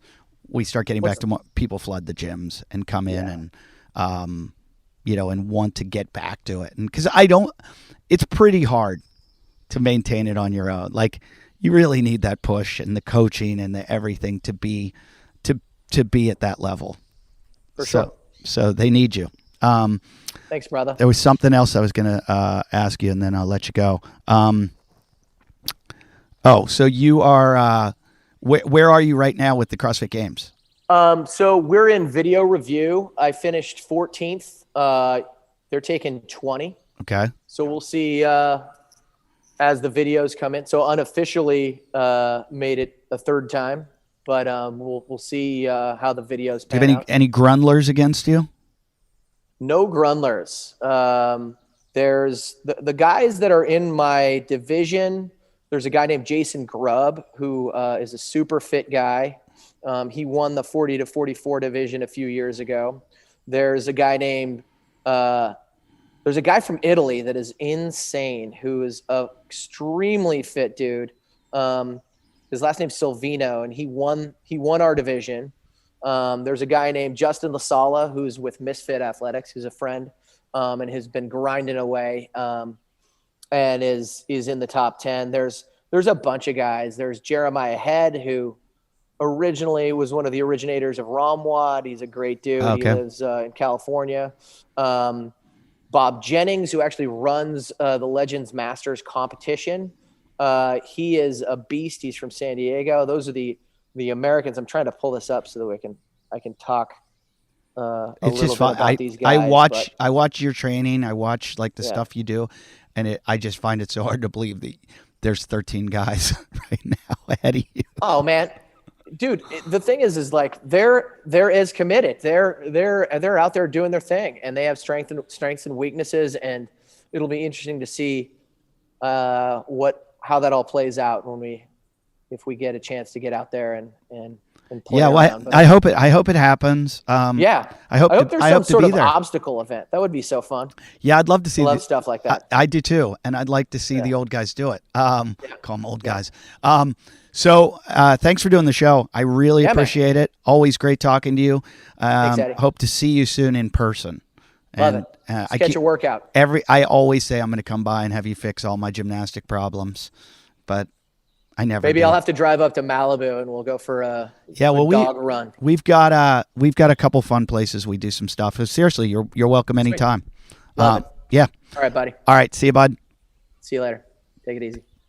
we start getting back to more, people flood the gyms and come in and, and want to get back to it. And because it's pretty hard to maintain it on your own. Like, you really need that push and the coaching and the everything to be at that level. For sure. So they need you. Thanks, brother. There was something else I was going to ask you, and then I'll let you go. So you are where are you right now with the CrossFit Games? So we're in video review. I finished 14th. They're taking 20. Okay. So we'll see as the videos come in. So unofficially made it a third time, but we'll see how the videos pan out. Any grundlers against you? No grundlers. There's the guys that are in my division. There's a guy named Jason Grubb who is a super fit guy. He won the 40 to 44 division a few years ago. There's a guy named there's a guy from Italy that is insane who is a extremely fit dude. His last name's Silvino, and he won our division. There's a guy named Justin LaSala who's with Misfit Athletics, who's a friend, and has been grinding away, and is in the top 10. There's a bunch of guys. There's Jeremiah Head, who originally was one of the originators of ROMWOD. He's a great dude. Okay. He lives in California. Bob Jennings, who actually runs the Legends Masters competition. He is a beast. He's from San Diego. Those are the Americans. I'm trying to pull this up so that I can talk a little bit about these guys. I watch your training. I watch like the stuff you do, and I just find it so hard to believe that there's 13 guys right now ahead of you. Oh man, dude, the thing is like they're as committed. They're out there doing their thing, and they have strengths and weaknesses, and it'll be interesting to see how that all plays out if we get a chance to get out there and play around. I hope it happens. I hope there's some sort of obstacle event. That would be so fun. Yeah, I'd love to see stuff like that. I do too, and I'd like to see the old guys do it. Call them old guys. So thanks for doing the show. I really appreciate it. Always great talking to you. Thanks, Eddie. Hope to see you soon in person. Love it. Get your workout. I always say I'm going to come by and have you fix all my gymnastic problems, but I never. Maybe I'll have to drive up to Malibu and we'll go for a dog run. We've got a couple fun places we do some stuff. Seriously, you're welcome anytime. Love it. Yeah. All right, buddy. All right. See you, bud. See you later. Take it easy.